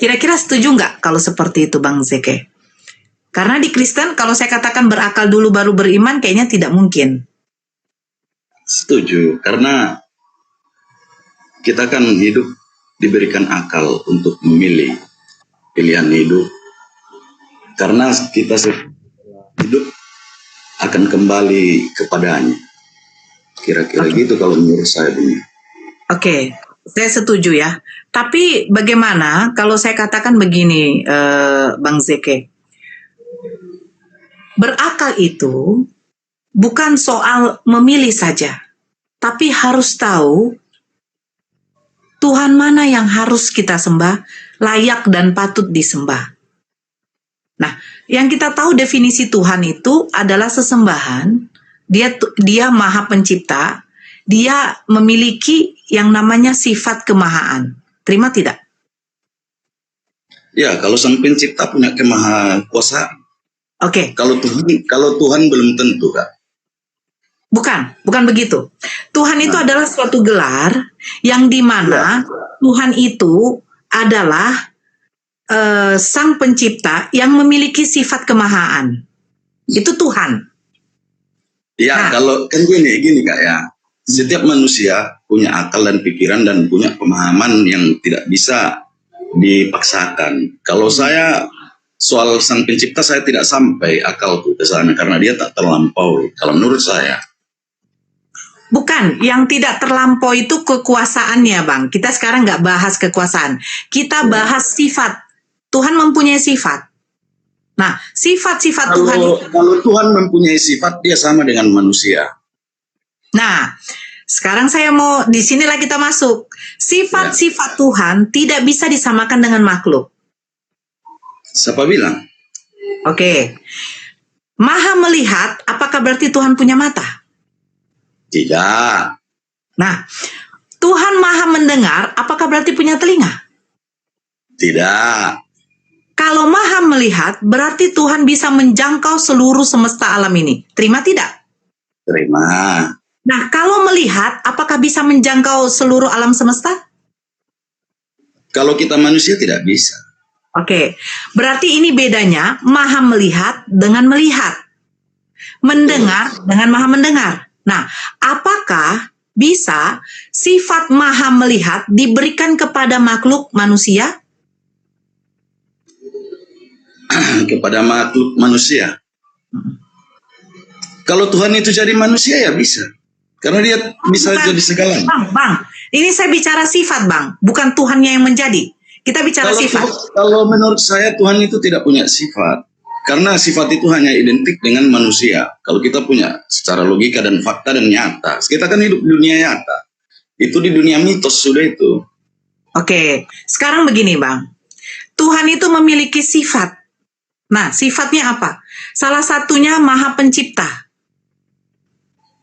Kira-kira setuju nggak kalau seperti itu, Bang Zeke? Karena di Kristen, kalau saya katakan berakal dulu baru beriman, kayaknya tidak mungkin. Setuju, karena kita kan hidup diberikan akal untuk memilih pilihan hidup. Karena kita hidup akan kembali kepadanya. Kira-kira gitu kalau menurut saya. Oke, saya setuju ya. Tapi bagaimana kalau saya katakan begini, Bang Zeke? Berakal itu bukan soal memilih saja, tapi harus tahu Tuhan mana yang harus kita sembah, layak dan patut disembah. Nah, yang kita tahu definisi Tuhan itu adalah sesembahan. Dia Maha Pencipta. Dia memiliki yang namanya sifat kemahaan. Terima tidak? Ya, kalau Sang Pencipta punya kemahakuasaan. Oke. Kalau Tuhan belum tentu, Kak. Bukan begitu. Tuhan itu adalah suatu gelar yang dimana Tuhan itu adalah Sang Pencipta yang memiliki sifat kemahaan. Itu Tuhan. Ya, kalau kan gini Kak ya. Setiap manusia punya akal dan pikiran dan punya pemahaman yang tidak bisa dipaksakan. Kalau saya soal Sang Pencipta, saya tidak sampai akalku ke sana karena dia tak terlampau. Kalau menurut saya. Bukan, yang tidak terlampau itu kekuasaannya, Bang. Kita sekarang nggak bahas kekuasaan. Kita bahas sifat. Tuhan mempunyai sifat. Nah, sifat-sifat Tuhan itu. Kalau Tuhan mempunyai sifat, dia sama dengan manusia. Nah, sekarang saya mau, disinilah kita masuk. Sifat-sifat Tuhan tidak bisa disamakan dengan makhluk. Siapa bilang? Oke. Maha melihat, apakah berarti Tuhan punya mata? Tidak. Nah, Tuhan maha mendengar, apakah berarti punya telinga? Tidak. Kalau maha melihat, berarti Tuhan bisa menjangkau seluruh semesta alam ini. Terima tidak? Terima. Nah, kalau melihat, apakah bisa menjangkau seluruh alam semesta? Kalau kita manusia tidak bisa. Oke, berarti ini bedanya maha melihat dengan melihat. Mendengar dengan maha mendengar. Nah, apakah bisa sifat maha melihat diberikan kepada makhluk manusia? Kepada makhluk manusia. Kalau Tuhan itu jadi manusia ya bisa. Karena dia bisa jadi segalanya. Bang, ini saya bicara sifat, Bang. Bukan Tuhannya yang menjadi. Kita bicara sifat. Kalau menurut saya Tuhan itu tidak punya sifat. Karena sifat itu hanya identik dengan manusia. Kalau kita punya secara logika dan fakta dan nyata. Kita kan hidup di dunia nyata. Itu di dunia mitos sudah itu. Oke, sekarang begini Bang. Tuhan itu memiliki sifat. Nah, sifatnya apa? Salah satunya Maha Pencipta.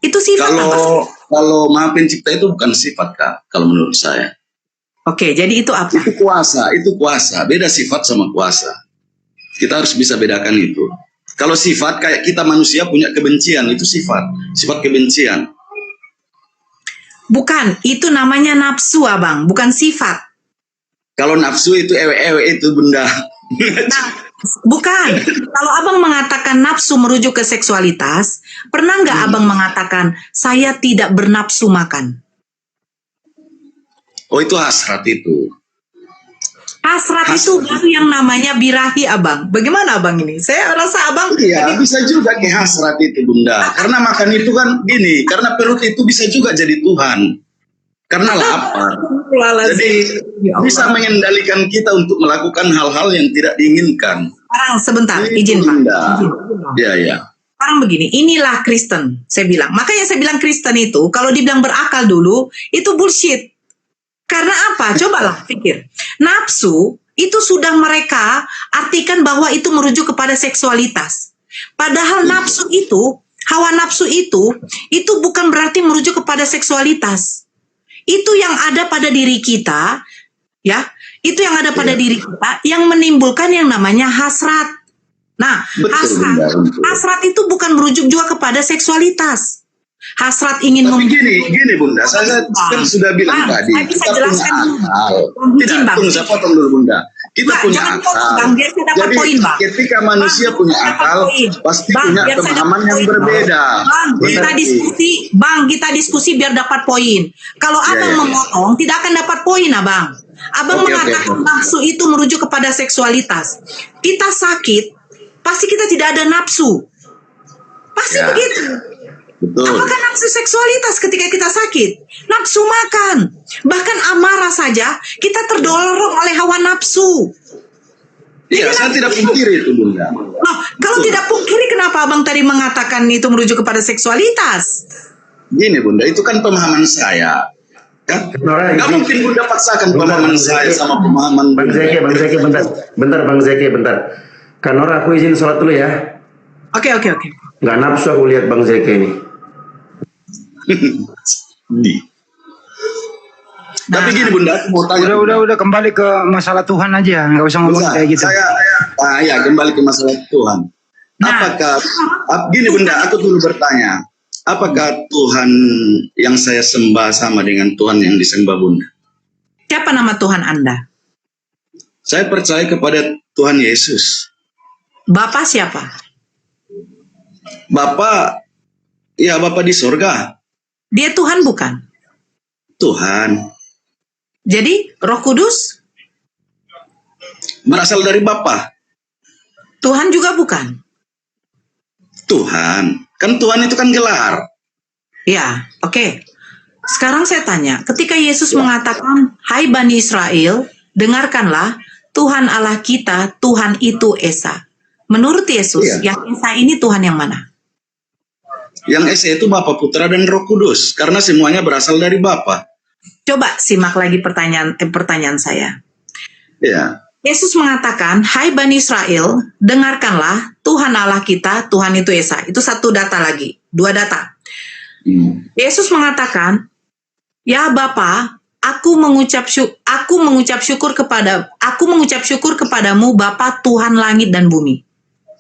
Itu sifat apa? Kalau Maha Pencipta itu bukan sifat, Kak. Kalau menurut saya. Oke, jadi itu apa? Itu kuasa. Beda sifat sama kuasa. Kita harus bisa bedakan itu. Kalau sifat kayak kita manusia punya kebencian, itu sifat kebencian. Bukan, itu namanya nafsu, Abang, bukan sifat. Kalau nafsu itu ewe-ewe itu benda. Nah, bukan. Kalau Abang mengatakan nafsu merujuk ke seksualitas, pernah nggak Abang mengatakan saya tidak bernafsu makan? Oh, itu hasrat itu. Hasrat itu baru yang namanya birahi, Abang. Bagaimana Abang ini? Saya rasa Abang... Iya, bisa juga ke hasrat itu, Bunda. Karena makan itu kan gini, karena perut itu bisa juga jadi Tuhan. Karena lapar. Jadi bisa mengendalikan kita untuk melakukan hal-hal yang tidak diinginkan. Sekarang sebentar, izin Pak. Iya. Sekarang begini, inilah Kristen, saya bilang. Makanya saya bilang Kristen itu, kalau dibilang berakal dulu, itu bullshit. Karena apa? Cobalah pikir. Nafsu itu sudah mereka artikan bahwa itu merujuk kepada seksualitas. Padahal nafsu itu, hawa nafsu itu bukan berarti merujuk kepada seksualitas. Itu yang ada pada diri kita, ya. Itu yang ada pada diri kita yang menimbulkan yang namanya hasrat. Nah, hasrat itu bukan merujuk juga kepada seksualitas. Hasrat ingin Tapi gini Bunda, saya kan sudah bilang tadi, saya bisa kita jelaskan punya akal. dulu. Tidak, tunggu saya potong dulu Bunda. Kita Bang, punya jangan akal. potong, Bang, biar saya dapat Jadi poin, Bang. ketika manusia punya akal, pasti Bang, punya biar saya pemahaman dapat yang poin. berbeda. Bang, kita diskusi biar dapat poin. Kalau abang memotong, tidak akan dapat poin, abang. Abang mengatakan nafsu itu merujuk kepada seksualitas. Kita sakit, pasti kita tidak ada nafsu. Pasti begitu. Betul. Apakah nafsu seksualitas ketika kita sakit? Nafsu makan. Bahkan amarah saja, kita terdorong oleh hawa nafsu. Iya, saya tidak pungkiri itu Bunda. Loh, kalau tidak pungkiri, kenapa abang tadi mengatakan itu merujuk kepada seksualitas? Gini Bunda, itu kan pemahaman saya. Kan? Nggak mungkin Bunda paksakan pemahaman saya sama pemahaman Bang Zeki, bentar Bang Zeki, bentar. Kanora, aku izin sholat dulu ya. Oke. Nggak nafsu aku lihat Bang Zeki ini. Tapi gini Bunda, aku mau tanya. Udah kembali ke masalah Tuhan aja, nggak usah ngomong kayak gitu. Ya kembali ke masalah Tuhan. Apakah gini Bunda, aku dulu bertanya, apakah Tuhan yang saya sembah sama dengan Tuhan yang disembah Bunda? Siapa nama Tuhan Anda? Saya percaya kepada Tuhan Yesus. Bapak siapa? Bapak di sorga. Dia Tuhan bukan? Tuhan. Jadi Roh Kudus? Berasal dari Bapa. Tuhan juga bukan? Tuhan. Kan Tuhan itu kan gelar. Ya, oke. Sekarang saya tanya, ketika Yesus mengatakan, "Hai Bani Israel, dengarkanlah, Tuhan Allah kita, Tuhan itu Esa." Menurut Yesus, yang Esa ini Tuhan yang mana? Yang Esa itu Bapa, Putra, dan Roh Kudus. Karena semuanya berasal dari Bapa. Coba simak lagi pertanyaan saya. Ya. Yesus mengatakan, "Hai Bani Israel, dengarkanlah, Tuhan Allah kita, Tuhan itu Esa." Itu satu data lagi, dua data. Yesus mengatakan, "Ya Bapa, aku mengucap syukur kepadamu Bapa Tuhan langit dan bumi."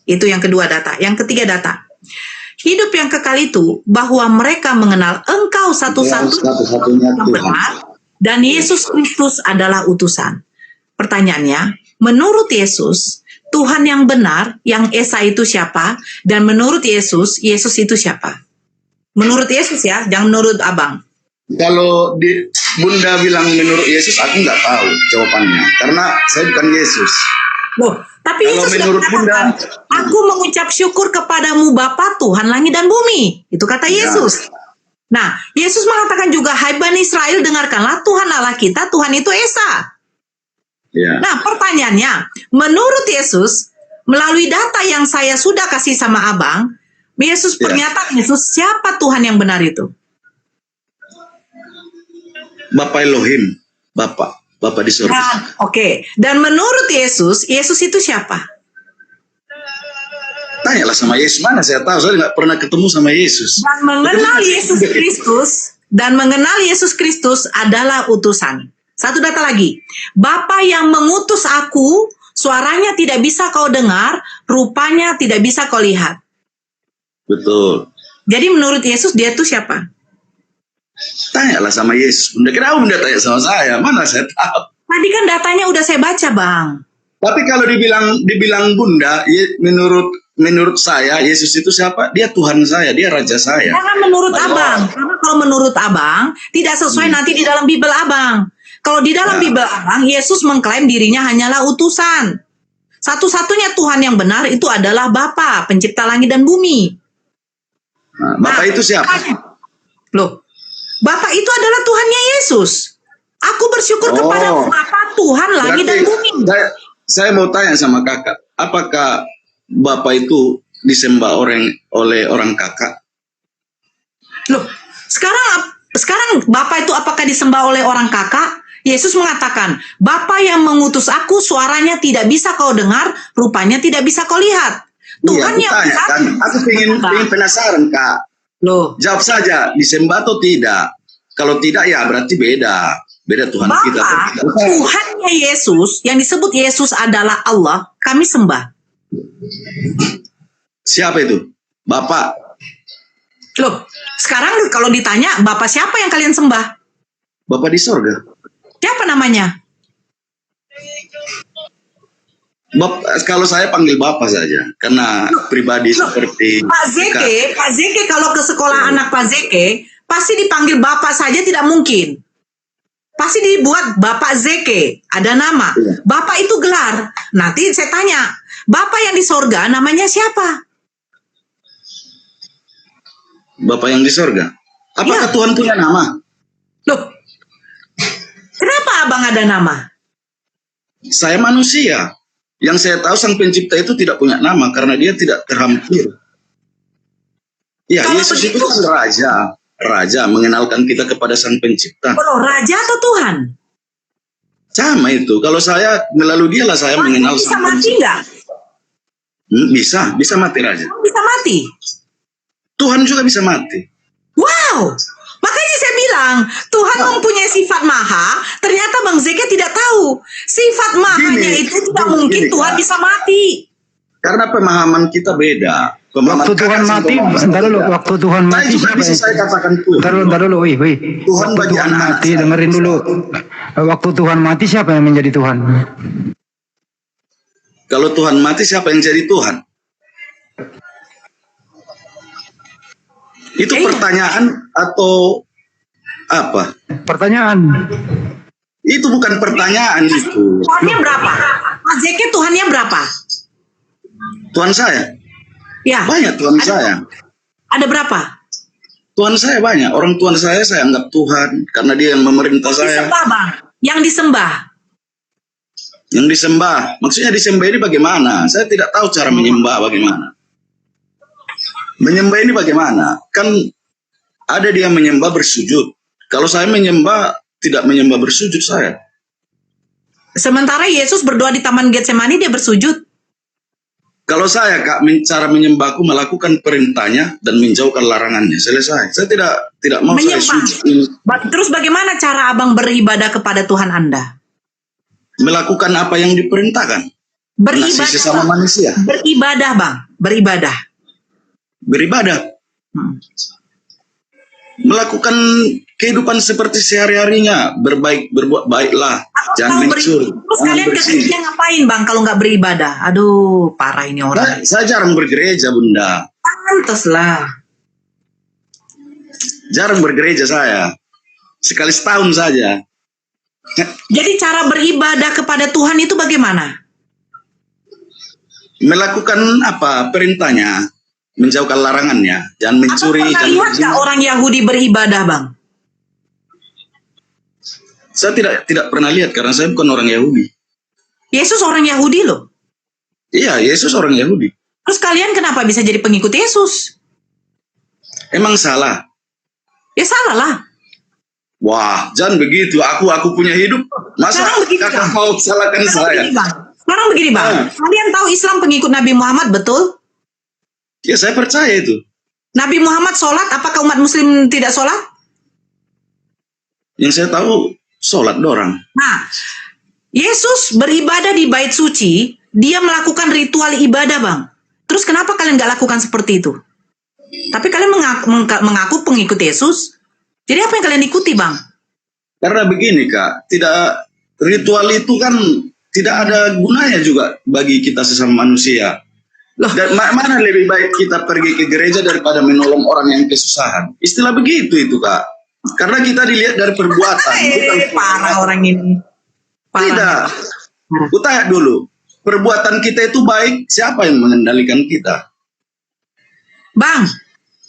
Itu yang kedua data. Yang ketiga data. Hidup yang kekal itu bahwa mereka mengenal Engkau satu-satunya yang benar dan Yesus Kristus adalah utusan. Pertanyaannya, menurut Yesus, Tuhan yang benar, yang Esa itu siapa? Dan menurut Yesus, Yesus itu siapa? Menurut Yesus ya, jangan menurut abang. Kalau Bunda bilang menurut Yesus, aku nggak tahu jawabannya. Karena saya bukan Yesus. Loh, tapi kalau Yesus menurut sudah mengatakan, "Aku mengucap syukur kepadamu Bapa Tuhan langit dan bumi." Itu kata Yesus. Nah, Yesus mengatakan juga, "Hai Bani Israel, dengarkanlah, Tuhan Allah kita, Tuhan itu Esa." Ya. Nah, pertanyaannya, menurut Yesus, melalui data yang saya sudah kasih sama abang, Yesus pernyataan Yesus, siapa Tuhan yang benar itu? Bapak Elohim, Bapak di surga. Nah, oke. Dan menurut Yesus, Yesus itu siapa? Tanyalah sama Yesus, mana saya tahu, saya nggak pernah ketemu sama Yesus. Dan mengenal Yesus Kristus adalah utusan. Satu data lagi. Bapa yang mengutus aku, suaranya tidak bisa kau dengar, rupanya tidak bisa kau lihat. Betul. Jadi menurut Yesus dia itu siapa? Tanyalah sama Yesus. Bunda, kenapa Bunda tanya sama saya? Mana saya tahu. Tadi kan datanya udah saya baca, Bang. Tapi kalau dibilang Bunda, menurut saya Yesus itu siapa? Dia Tuhan saya, dia Raja saya. Jangan menurut abang, karena kalau menurut abang tidak sesuai nanti di dalam Bible abang. Kalau di dalam Bible abang, Yesus mengklaim dirinya hanyalah utusan. Satu-satunya Tuhan yang benar itu adalah Bapa, pencipta langit dan bumi. Nah, Bapa itu siapa? Loh, Bapa itu adalah Tuhannya Yesus. Aku bersyukur kepada Bapa Tuhan langit dan bumi. Saya mau tanya sama kakak, apakah Bapa itu disembah oleh orang kakak? Loh, sekarang Bapa itu apakah disembah oleh orang kakak? Yesus mengatakan, "Bapa yang mengutus aku, suaranya tidak bisa kau dengar, rupanya tidak bisa kau lihat." Tuhan yang kan? Aku ingin penasaran, Kak. Loh, jawab saja, disembah atau tidak? Kalau tidak ya berarti beda. Beda Tuhan kita. Bapak, Tuhannya Yesus, yang disebut Yesus adalah Allah, kami sembah. Siapa itu? Bapak. Loh, sekarang kalau ditanya, Bapak siapa yang kalian sembah? Bapak di sorga. Siapa namanya? Kalau saya panggil Bapak saja, karena pribadi seperti Pak Zeke kalau ke sekolah anak Pak Zeke, pasti dipanggil Bapak saja tidak mungkin. Pasti dibuat Bapak Zeke, ada nama. Bapak itu gelar. Nanti saya tanya, Bapak yang di sorga namanya siapa? Bapak yang di sorga. Apakah Tuhan punya nama? Loh, kenapa abang ada nama? Saya manusia. Yang saya tahu Sang Pencipta itu tidak punya nama karena dia tidak terhampir. Ya, Kalau Yesus begitu, itu kan raja. Raja mengenalkan kita kepada Sang Pencipta. Kalau raja atau Tuhan? Sama itu. Kalau saya melalui dialah saya mengenal Bisa Sang mati Pencipta. nggak? Bisa mati raja. Bisa mati. Tuhan juga bisa mati. Wow, makanya saya bilang Tuhan mempunyai sifat maha. Ternyata Bang Zeke tidak tahu sifat mahanya itu tidak mungkin Tuhan Kak. bisa mati. Karena pemahaman kita beda. Waktu Tuhan mati, bentar dulu. Waktu Tuhan mati, saya katakan Tuhan. Bentar dulu, wih. Tuhan Waktu bagi Tuhan anak-anak mati, saya. dengerin dulu. Waktu Tuhan mati, siapa yang menjadi Tuhan? Kalau Tuhan mati, siapa yang jadi Tuhan? Itu pertanyaan atau apa? Pertanyaan. Itu bukan pertanyaan itu. Tuhannya berapa? Pak Zeke Tuhannya berapa? Tuhan saya. Ya. Banyak Tuhan saya. Ada berapa? Tuhan saya banyak. Orang Tuhan saya anggap Tuhan karena dia yang memerintah saya. Disembah, Bang. Yang disembah. Yang disembah. Maksudnya disembah ini bagaimana? Saya tidak tahu cara menyembah bagaimana. Menyembah ini bagaimana? Kan ada dia menyembah bersujud. Kalau saya menyembah, tidak menyembah bersujud saya. Sementara Yesus berdoa di Taman Getsemani, dia bersujud. Kalau saya, Kak, cara menyembahku melakukan perintahnya dan menjauhkan larangannya. Selesai. Saya tidak mau saya sujud. Terus bagaimana cara abang beribadah kepada Tuhan Anda? Melakukan apa yang diperintahkan. Beribadah. Mengasihi sesama manusia. Beribadah, Bang. Beribadah. Melakukan kehidupan seperti sehari-harinya. Berbuat baiklah. Jangan mencuri. Terus kalian ke gereja ngapain, Bang, kalau nggak beribadah? Aduh, parah ini orang. Saya jarang bergereja, Bunda. Pantes lah. Jarang bergereja saya. Sekali setahun saja. Jadi cara beribadah kepada Tuhan itu bagaimana? Melakukan apa? Perintahnya. Menjauhkan larangannya. Jangan mencuri. Pernah lihat nggak orang Yahudi beribadah, Bang? Saya tidak pernah lihat karena saya bukan orang Yahudi. Yesus orang Yahudi loh. Iya, Yesus orang Yahudi. Terus kalian kenapa bisa jadi pengikut Yesus? Emang salah? Ya salah lah. Wah, jangan begitu. Aku punya hidup. Masa kakak mau salahkan saya? Sekarang begini, Bang. Kalian tahu Islam pengikut Nabi Muhammad, betul? Ya, saya percaya itu. Nabi Muhammad sholat, apakah umat muslim tidak sholat? Yang saya tahu, sholat dorang. Nah, Yesus beribadah di bait suci, dia melakukan ritual ibadah, Bang. Terus kenapa kalian nggak lakukan seperti itu? Tapi kalian mengaku pengikut Yesus. Jadi apa yang kalian ikuti, Bang? Karena begini, Kak. Ritual itu kan tidak ada gunanya juga bagi kita sesama manusia. Dan mana lebih baik kita pergi ke gereja daripada menolong orang yang kesusahan? Istilah begitu itu, Kak. Karena kita dilihat dari perbuatan. Parah orang ini. Tidak. Kutanya dulu. Perbuatan kita itu baik, siapa yang mengendalikan kita? Bang,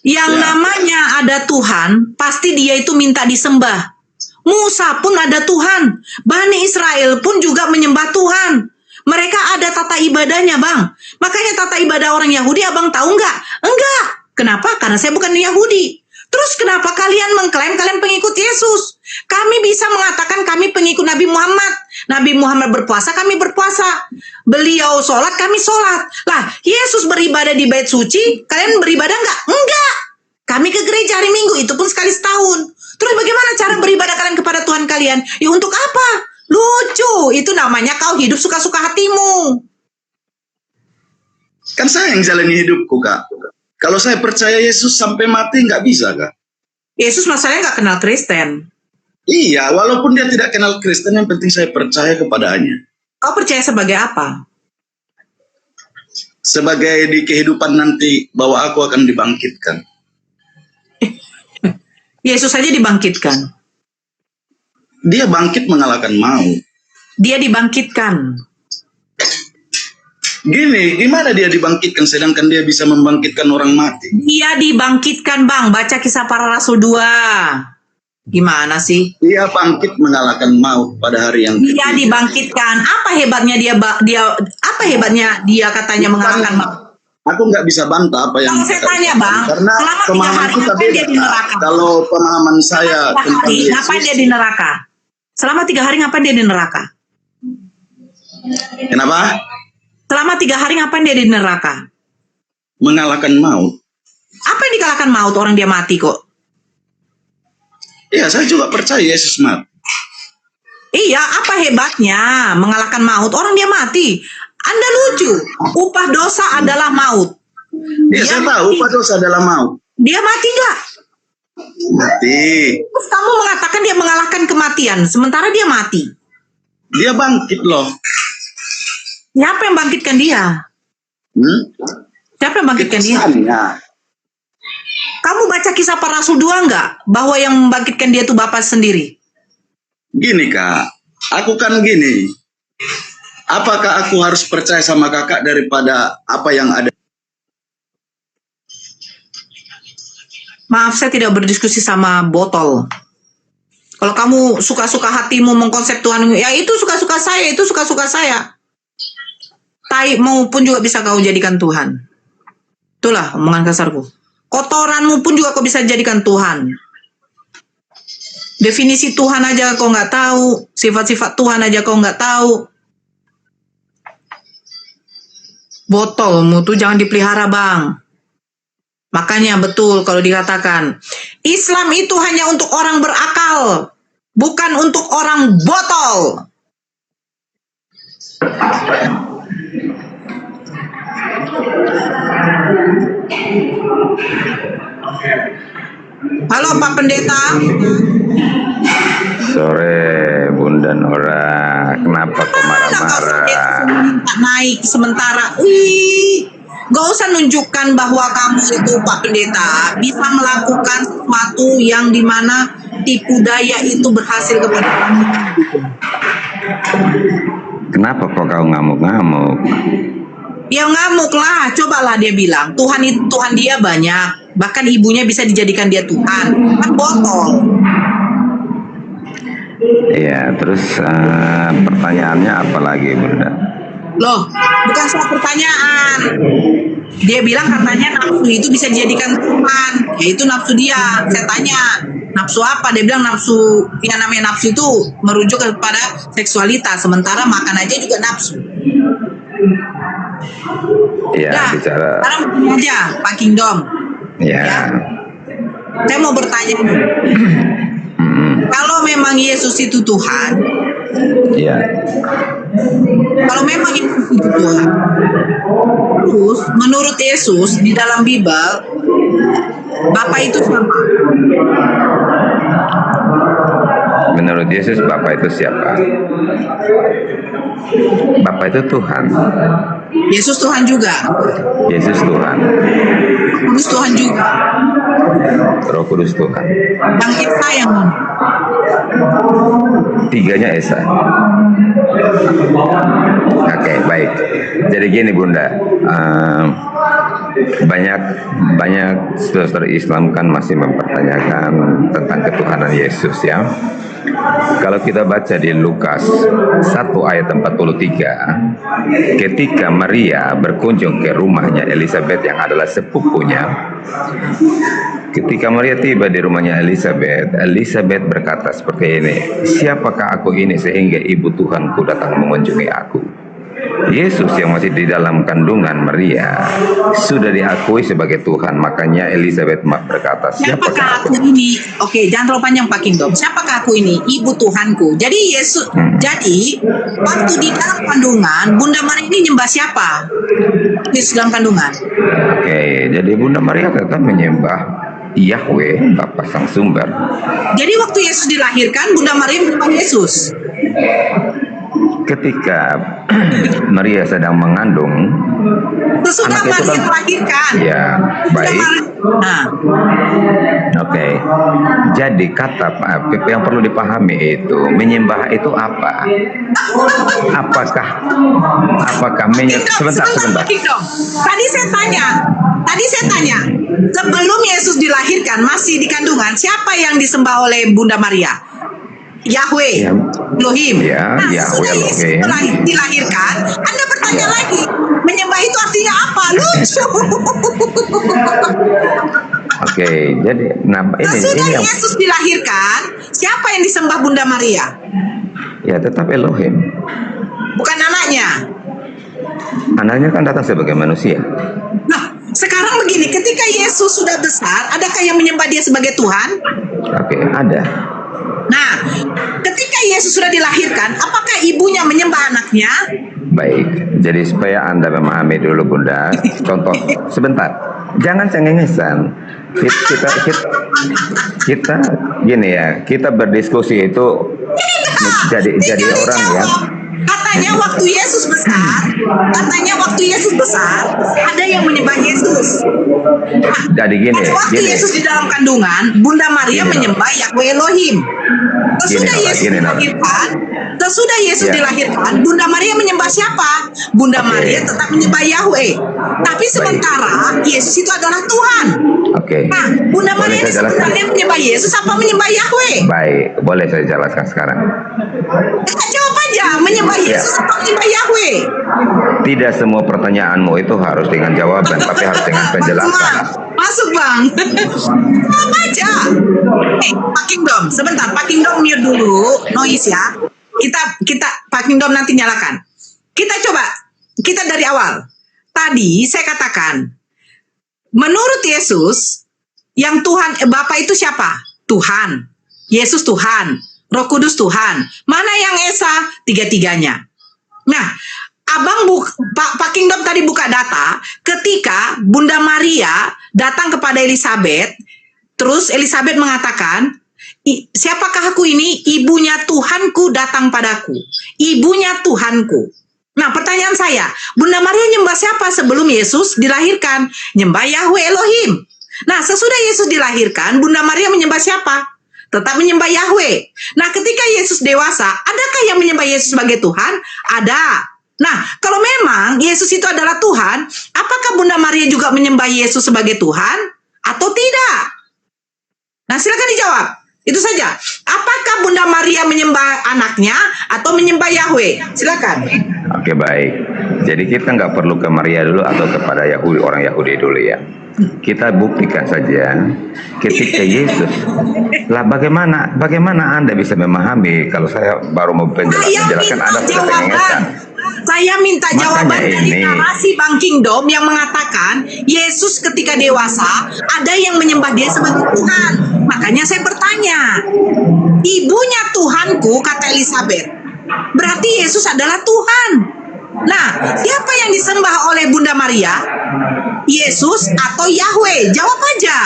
yang namanya ada Tuhan, pasti dia itu minta disembah. Musa pun ada Tuhan. Bani Israel pun juga menyembah Tuhan. Mereka ada tata ibadahnya, Bang. Makanya tata ibadah orang Yahudi, abang tahu nggak? Enggak. Kenapa? Karena saya bukan Yahudi. Terus kenapa kalian mengklaim kalian pengikut Yesus? Kami bisa mengatakan kami pengikut Nabi Muhammad. Nabi Muhammad berpuasa, kami berpuasa. Beliau sholat, kami sholat. Lah, Yesus beribadah di bait suci, kalian beribadah nggak? Enggak. Kami ke gereja hari Minggu, itu pun sekali setahun. Terus bagaimana cara beribadah kalian kepada Tuhan kalian? Ya untuk apa? Lucu, itu namanya kau hidup suka-suka hatimu. Kan saya yang jalani hidupku, Kak. Kalau saya percaya Yesus sampai mati, nggak bisa, Kak. Yesus masalahnya nggak kenal Kristen. Iya, walaupun dia tidak kenal Kristen, yang penting saya percaya kepadanya. Kau percaya sebagai apa? Sebagai di kehidupan nanti, bahwa aku akan dibangkitkan. Yesus saja dibangkitkan. Dia bangkit mengalahkan maut. Dia dibangkitkan. Gini, gimana dia dibangkitkan sedangkan dia bisa membangkitkan orang mati? Dia dibangkitkan, Bang. Baca Kisah Para Rasul 2. Gimana sih? Dia bangkit mengalahkan maut pada hari yang Dia dibangkitkan. Apa hebatnya apa hebatnya dia katanya mengalahkan maut? Aku nggak bisa bantah apa yang Kalau saya tanya, Bang, karena selama 3 pemahaman hari kita ngapain beda. dia di neraka? Kalau pemahaman saya Selama 3 tentang hari Yesus, ngapain dia di neraka? Selama 3 hari ngapain dia di neraka? kenapa? Selama 3 hari ngapain dia di neraka? Mengalahkan maut. Apa yang dikalahkan maut? Orang dia mati kok. Iya, saya juga percaya Yesus mati. Iya, apa hebatnya mengalahkan maut? Orang dia mati. Anda lucu. Upah dosa adalah maut. Iya, saya tahu upah dosa adalah maut. Dia mati nggak? Mati. Terus kamu mengatakan dia mengalahkan kematian, sementara dia mati. Dia bangkit loh. Siapa yang bangkitkan dia? Siapa yang bangkitkan dia? Kamu baca Kisah Para Rasul 2 nggak? Bahwa yang membangkitkan dia itu Bapa sendiri. Gini, Kak. Aku kan gini. Apakah aku harus percaya sama kakak daripada apa yang ada? Maaf, saya tidak berdiskusi sama botol. Kalau kamu suka-suka hatimu mengkonsep Tuhan, ya itu suka-suka saya, itu suka-suka saya. Tai maupun juga bisa kau jadikan Tuhan. Itulah omongan kasarku. Kotoranmu pun juga kau bisa jadikan Tuhan. Definisi Tuhan aja kau nggak tahu, sifat-sifat Tuhan aja kau nggak tahu. Botolmu tuh jangan dipelihara, Bang. Makanya betul kalau dikatakan Islam itu hanya untuk orang berakal, bukan untuk orang botol. Halo Pak Pendeta. Sore Bunda Nora, kenapa kau marah-marah? Minta naik sementara. Wih, gak usah nunjukkan bahwa kamu itu Pak Pendeta bisa melakukan sesuatu yang dimana tipu daya itu berhasil kepada kamu. Kenapa kok kau ngamuk-ngamuk? Ya ngamuk lah, cobalah dia bilang Tuhan itu Tuhan dia banyak, bahkan ibunya bisa dijadikan dia Tuhan, kan botol. Iya, terus pertanyaannya apa lagi, Bunda? Loh, bukan soal pertanyaan. Dia bilang katanya nafsu itu bisa dijadikan Tuhan, yaitu nafsu dia. Saya tanya, nafsu apa? Dia bilang nafsu, yang namanya nafsu itu merujuk kepada seksualitas, sementara makan aja juga nafsu. Iya, bicara. Sekarang begini aja, Pak Kingdom. Ya. Saya mau bertanya nih. Kalau memang Yesus itu Tuhan, Iya. kalau memang Yesus itu Tuhan, terus menurut Yesus di dalam Bible, Bapa itu siapa? Menurut Yesus Bapa itu siapa? Bapa itu Tuhan. Yesus Tuhan juga. Yesus Tuhan. Kudus Tuhan juga. Roh Kudus Tuhan. Yang Esa yang mana? Tiganya Esa. Oke, baik. Jadi gini Bunda, banyak saudara Islam kan masih mempertanyakan tentang ketuhanan Yesus ya. Kalau kita baca di Lukas 1 ayat 43, ketika Maria berkunjung ke rumahnya Elizabeth yang adalah sepupunya, ketika Maria tiba di rumahnya Elizabeth, Elizabeth berkata seperti ini, siapakah aku ini sehingga ibu Tuhanku datang mengunjungi aku? Yesus yang masih di dalam kandungan Maria sudah diakui sebagai Tuhan. Makanya Elizabeth berkata, siapakah aku ini? Oke, jangan terlalu panjang Pak Kingdom. Siapakah aku ini? Ibu Tuhanku. Jadi Yesus, jadi waktu di dalam kandungan, Bunda Maria ini nyembah siapa? Yesus dalam kandungan. Oke, jadi Bunda Maria tetap menyembah Yahweh, Bapa Sang Sumber. Jadi waktu Yesus dilahirkan, Bunda Maria menyembah Yesus. Ketika Maria sedang mengandung, sesudah Maria dilahirkan. Ya, baik. Oke. Jadi kata yang perlu dipahami itu, menyembah itu apa? Apakah sebentar. Tadi saya tanya, sebelum Yesus dilahirkan masih di kandungan, siapa yang disembah oleh Bunda Maria? Yahweh, Elohim. Sesudah Yesus dilahirkan, Anda bertanya lagi, menyembah itu artinya apa? Lucu. Oke, jadi sesudah Yesus dilahirkan, siapa yang disembah Bunda Maria? Ya, tetap Elohim. Bukan anaknya. Anaknya kan datang sebagai manusia. Nah, sekarang begini, ketika Yesus sudah besar, adakah yang menyembah dia sebagai Tuhan? Oke, ada. Nah, ketika Yesus sudah dilahirkan, apakah ibunya menyembah anaknya? Baik, jadi supaya Anda memahami dulu Bunda, contoh sebentar, jangan cengengesan. Kita gini ya, kita berdiskusi itu jadi orang ya. Katanya waktu Yesus besar, ada yang menyembah Yesus. Jadi gini. Waktu Yesus di dalam kandungan, Bunda Maria menyembah Yahweh Elohim. Sesudah Yesus dilahirkan, Bunda Maria menyembah siapa? Bunda Maria tetap menyembah Yahweh. Tapi sementara Yesus itu adalah Tuhan. Nah, Bunda Maria ini sebenarnya menyembah Yesus apa menyembah Yahweh? Baik, boleh saya jelaskan sekarang. Jawab aja, menyembah Yesus atau menyembah Yahweh? Tidak semua pertanyaanmu itu harus dengan jawaban, tapi harus dengan penjelasan. Masuk Bang. Jawab aja. Pak Kingdom, sebentar. Pak Kingdom mute dulu, noise ya. Kita Pak Kingdom nanti nyalakan. Kita dari awal. Tadi saya katakan, menurut Yesus, yang Tuhan Bapa itu siapa? Tuhan. Yesus Tuhan. Roh Kudus Tuhan. Mana yang Esa? Tiga-tiganya. Nah, Pak Kingdom tadi buka data, ketika Bunda Maria datang kepada Elizabeth, terus Elizabeth mengatakan, siapakah aku ini? Ibunya Tuhanku datang padaku. Ibunya Tuhanku. Nah, pertanyaan saya, Bunda Maria nyembah siapa sebelum Yesus dilahirkan? Nyembah Yahweh Elohim. Nah, sesudah Yesus dilahirkan, Bunda Maria menyembah siapa? Tetap menyembah Yahweh. Nah, ketika Yesus dewasa, adakah yang menyembah Yesus sebagai Tuhan? Ada. Nah, kalau memang Yesus itu adalah Tuhan, apakah Bunda Maria juga menyembah Yesus sebagai Tuhan atau tidak? Nah, silakan dijawab. Itu saja. Apakah Bunda Maria menyembah anaknya atau menyembah Yahweh? Silakan. Oke, baik. Jadi kita nggak perlu ke Maria dulu atau kepada Yahudi, orang Yahudi dulu ya. Kita buktikan saja ketika Yesus. Lah bagaimana Anda bisa memahami kalau saya baru mau menjelaskan Anda sudah pengengesan. Saya minta jawaban dari narasi Bang Kingdom yang mengatakan Yesus ketika dewasa ada yang menyembah dia sebagai Tuhan. Makanya saya bertanya, ibunya Tuhanku, kata Elizabeth. Berarti Yesus adalah Tuhan. Nah, siapa yang disembah oleh Bunda Maria? Yesus atau Yahweh? Jawab aja.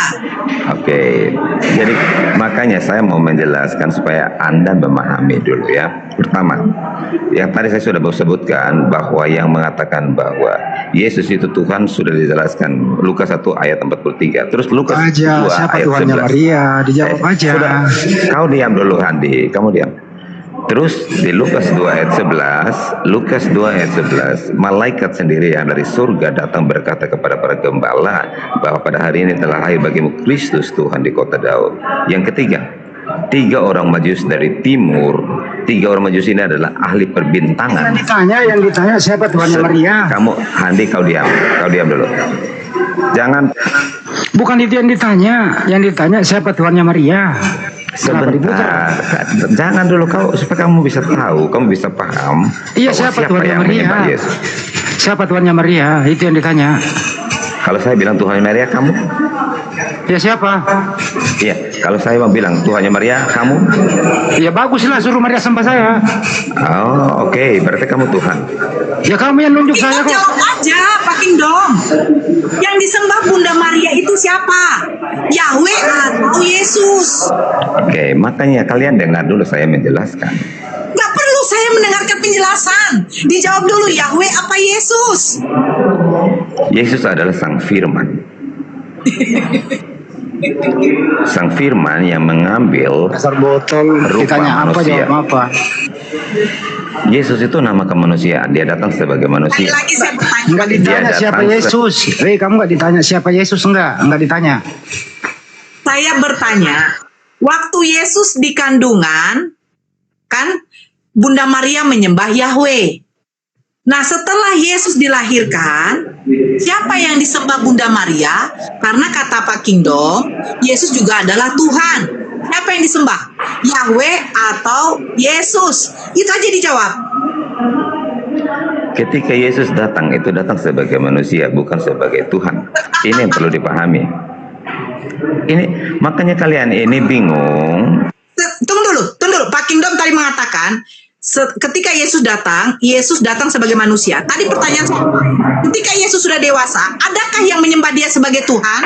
Oke, jadi makanya saya mau menjelaskan supaya Anda memahami dulu ya. Pertama, yang tadi saya sudah sebutkan bahwa yang mengatakan bahwa Yesus itu Tuhan sudah dijelaskan Lukas 1 ayat 43. Terus Lukas 2 siapa ayat Tuhannya 11. Maria? Dijawab aja. Kau diam dulu Handi, kamu diam. Terus di Lukas 2 ayat 11, malaikat sendiri yang dari surga datang berkata kepada para gembala bahwa pada hari ini telah lahir bagimu Kristus Tuhan di kota Daud. Yang ketiga, 3 orang Majus dari timur. 3 orang Majus ini adalah ahli perbintangan. Yang ditanya siapa Tuhannya Maria? Kamu Handi, kau diam dulu. Jangan. Bukan itu yang ditanya siapa Tuhannya Maria. Sebentar, jangan dulu kau supaya kamu bisa tahu, kamu bisa paham. Iya, siapa Tuhannya Maria? Siapa Tuhannya Maria? Itu yang ditanya. Kalau saya bilang Tuhannya Maria, kamu? Ya siapa? Iya, kalau saya mau bilang Tuhannya Maria, kamu? Ya baguslah, suruh Maria sembah saya. Oh, oke. Berarti kamu Tuhan. Ya kamu yang nunjuk saya kok. Jawab aja, Pak Kingdom. Yang disembah Bunda Maria itu siapa? Yahweh atau Yesus? Oke, makanya kalian dengar dulu saya menjelaskan. Gak perlu saya mendengarkan penjelasan. Dijawab dulu, Yahweh apa Yesus? Yesus adalah Sang Firman. Sang Firman yang mengambil dasar botol, rupa ditanya apa manusia. jawab apa. Yesus itu nama kemanusiaan. Dia datang sebagai manusia. Lagi saya bertanya. Enggak ditanya siapa Yesus. Kamu enggak ditanya siapa Yesus, enggak ditanya. Saya bertanya, waktu Yesus di kandungan, kan Bunda Maria menyembah Yahweh. Nah, setelah Yesus dilahirkan, siapa yang disembah Bunda Maria? Karena kata Pak Kingdom, Yesus juga adalah Tuhan. Siapa yang disembah? Yahweh atau Yesus? Itu aja dijawab. Ketika Yesus datang, itu datang sebagai manusia, bukan sebagai Tuhan. Ini yang perlu dipahami. Ini makanya kalian ini bingung. Tunggu dulu. Pak Kingdom tadi mengatakan, ketika Yesus datang sebagai manusia. Tadi pertanyaan saya, ketika Yesus sudah dewasa, adakah yang menyembah dia sebagai Tuhan?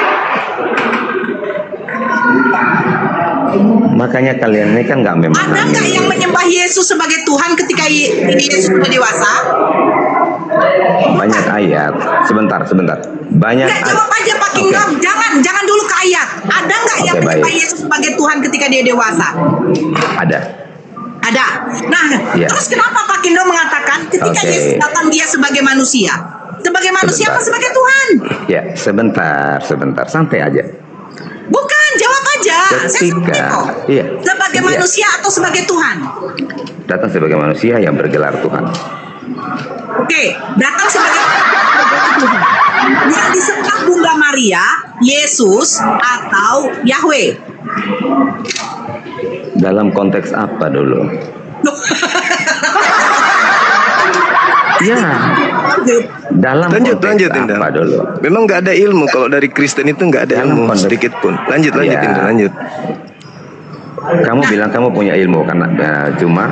Makanya kalian ini kan nggak memahami. Adakah yang menyembah Yesus sebagai Tuhan ketika Yesus sudah dewasa? Banyak ayat. Sebentar. Banyak. Jawab aja Pak Kingdom. Jangan dulu ke ayat. Ada nggak yang menyembah Yesus sebagai Tuhan ketika dia dewasa? Ada. Nah, terus kenapa Pak Kingdom mengatakan ketika Yesus datang dia sebagai manusia? Sebagai manusia apa sebagai Tuhan? Ya, sebentar. Santai aja. Bukan, jawab aja. Sebagai manusia atau sebagai Tuhan? Datang sebagai manusia yang bergelar Tuhan. Oke, datang sebagai Tuhan. Yang disembah Bunda Maria, Yesus atau Yahweh? Dalam konteks apa dulu? Ya. Dalam lanjut apa dulu? Memang nggak ada ilmu kalau dari Kristen itu nggak ada ilmu sedikit pun. Lanjut. Kamu bilang kamu punya ilmu karena cuma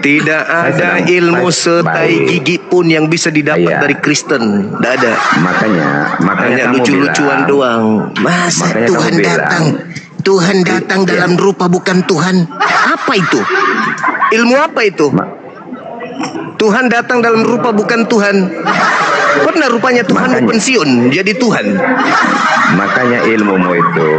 tidak ada ilmu setai gigi pun yang bisa didapat dari Kristen. Tidak ada. Makanya lucu-lucuan doang. Masa Tuhan datang dalam rupa bukan Tuhan. Apa itu? Ilmu apa itu? Tuhan datang dalam rupa bukan Tuhan. Pernah rupanya Tuhan pensiun jadi Tuhan. Makanya ilmumu itu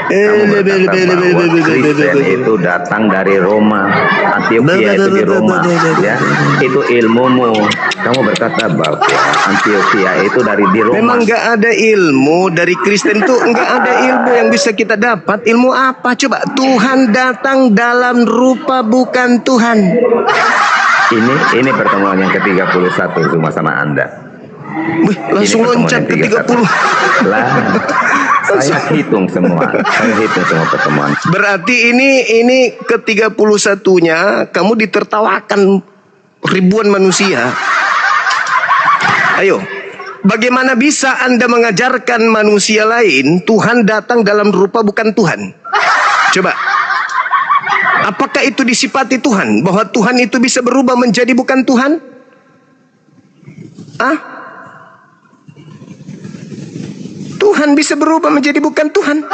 kamu berkata bahwa Kristen itu datang dari Roma, Antioquia itu di Roma, ya. Itu ilmumu. Kamu berkata bahwa Antioquia itu di Roma. Memang nggak ada ilmu dari Kristen tuh, nggak ada ilmu yang bisa kita dapat. Ilmu apa? Coba, Tuhan datang dalam rupa bukan Tuhan. Ini pertemuan yang ke-31 cuma sama Anda. Wih, langsung loncat ke 30. Lah, saya hitung semua pertemuan. Berarti ini ke-31-nya kamu ditertawakan ribuan manusia. Ayo, bagaimana bisa Anda mengajarkan manusia lain Tuhan datang dalam rupa bukan Tuhan? Coba. Apakah itu disifati Tuhan? Bahwa Tuhan itu bisa berubah menjadi bukan Tuhan? Tuhan bisa berubah menjadi bukan Tuhan.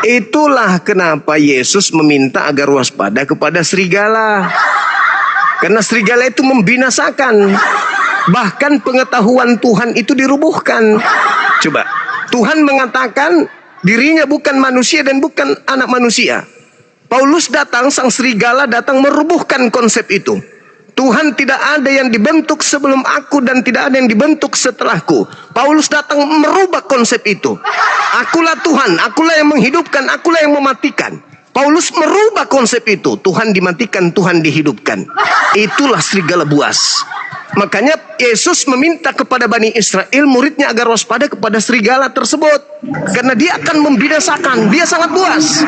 Itulah kenapa Yesus meminta agar waspada kepada serigala. Karena serigala itu membinasakan. Bahkan pengetahuan Tuhan itu dirubuhkan. Coba, Tuhan mengatakan dirinya bukan manusia dan bukan anak manusia. Paulus datang, sang serigala datang merubuhkan konsep itu. Tuhan tidak ada yang dibentuk sebelum aku dan tidak ada yang dibentuk setelahku. Paulus datang merubah konsep itu. Akulah Tuhan, akulah yang menghidupkan, akulah yang mematikan. Paulus merubah konsep itu. Tuhan dimatikan, Tuhan dihidupkan. Itulah serigala buas. Makanya Yesus meminta kepada Bani Israel muridnya agar waspada kepada serigala tersebut. Karena dia akan membinasakan. Dia sangat buas.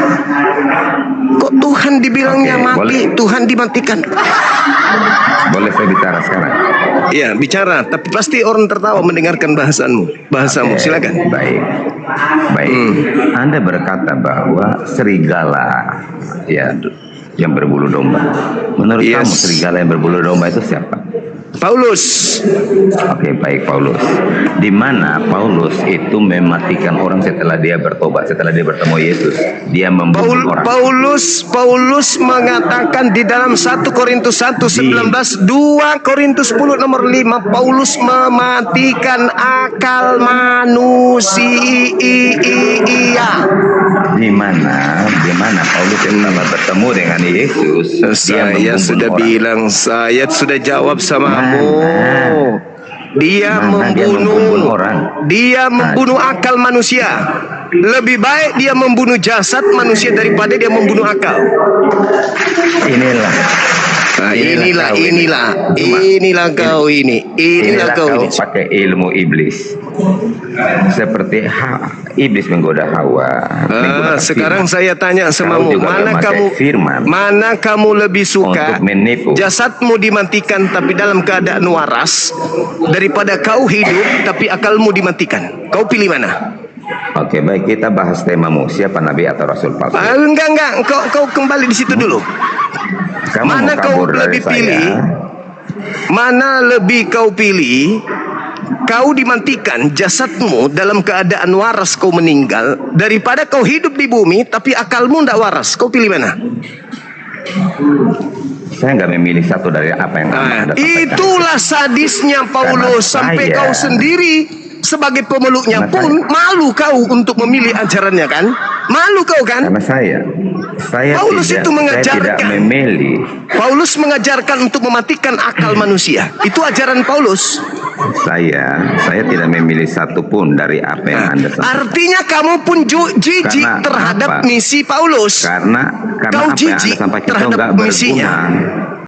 Kok Tuhan dibilangnya mati, Tuhan dimatikan. Boleh saya bicara sekarang? Iya, bicara. Tapi pasti orang tertawa mendengarkan bahasamu. Silakan. Baik. Anda berkata bahwa serigala ya yang berbulu domba. Menurut kamu serigala yang berbulu domba itu siapa? Paulus. Oke, baik, Paulus. Di mana Paulus itu mematikan orang setelah dia bertobat, setelah dia bertemu Yesus. Dia membunuh orang. Paulus mengatakan di dalam 1 Korintus 1:19, 2 Korintus 10 nomor 5, Paulus mematikan akal manusia. Di mana Paulus setelah bertemu dengan Yesus, saya sudah bilang, saya sudah jawab sama Dia membunuh akal manusia. Lebih baik dia membunuh jasad manusia daripada dia membunuh akal. Inilah kau ini pakai ilmu iblis. Seperti iblis menggoda Hawa. Sekarang saya tanya samamu, mana kamu lebih suka jasadmu dimatikan tapi dalam keadaan waras daripada kau hidup tapi akalmu dimatikan? Kau pilih mana? Oke, baik, kita bahas temamu, siapa nabi atau rasul palsu? Enggak, kau kembali di situ dulu. Mana kau lebih pilih? Mana lebih kau pilih? Kau dimatikan jasadmu dalam keadaan waras kau meninggal daripada kau hidup di bumi tapi akalmu tidak waras. Kau pilih mana? Saya nggak memilih satu dari apa yang Anda sampaikan. Itulah sadisnya Paulus. Sampai kau sendiri sebagai pemeluknya pun malu kau untuk memilih ajarannya, kan? Malu kau, kan? Karena saya Paulus itu mengajarkan. Tidak memilih. Paulus mengajarkan untuk mematikan akal manusia. Itu ajaran Paulus. Saya tidak memilih satu pun dari apa yang Anda sampaikan. Artinya kamu pun jijik terhadap misi Paulus. Karena kau apa yang Anda sampaikan itu nggak berguna.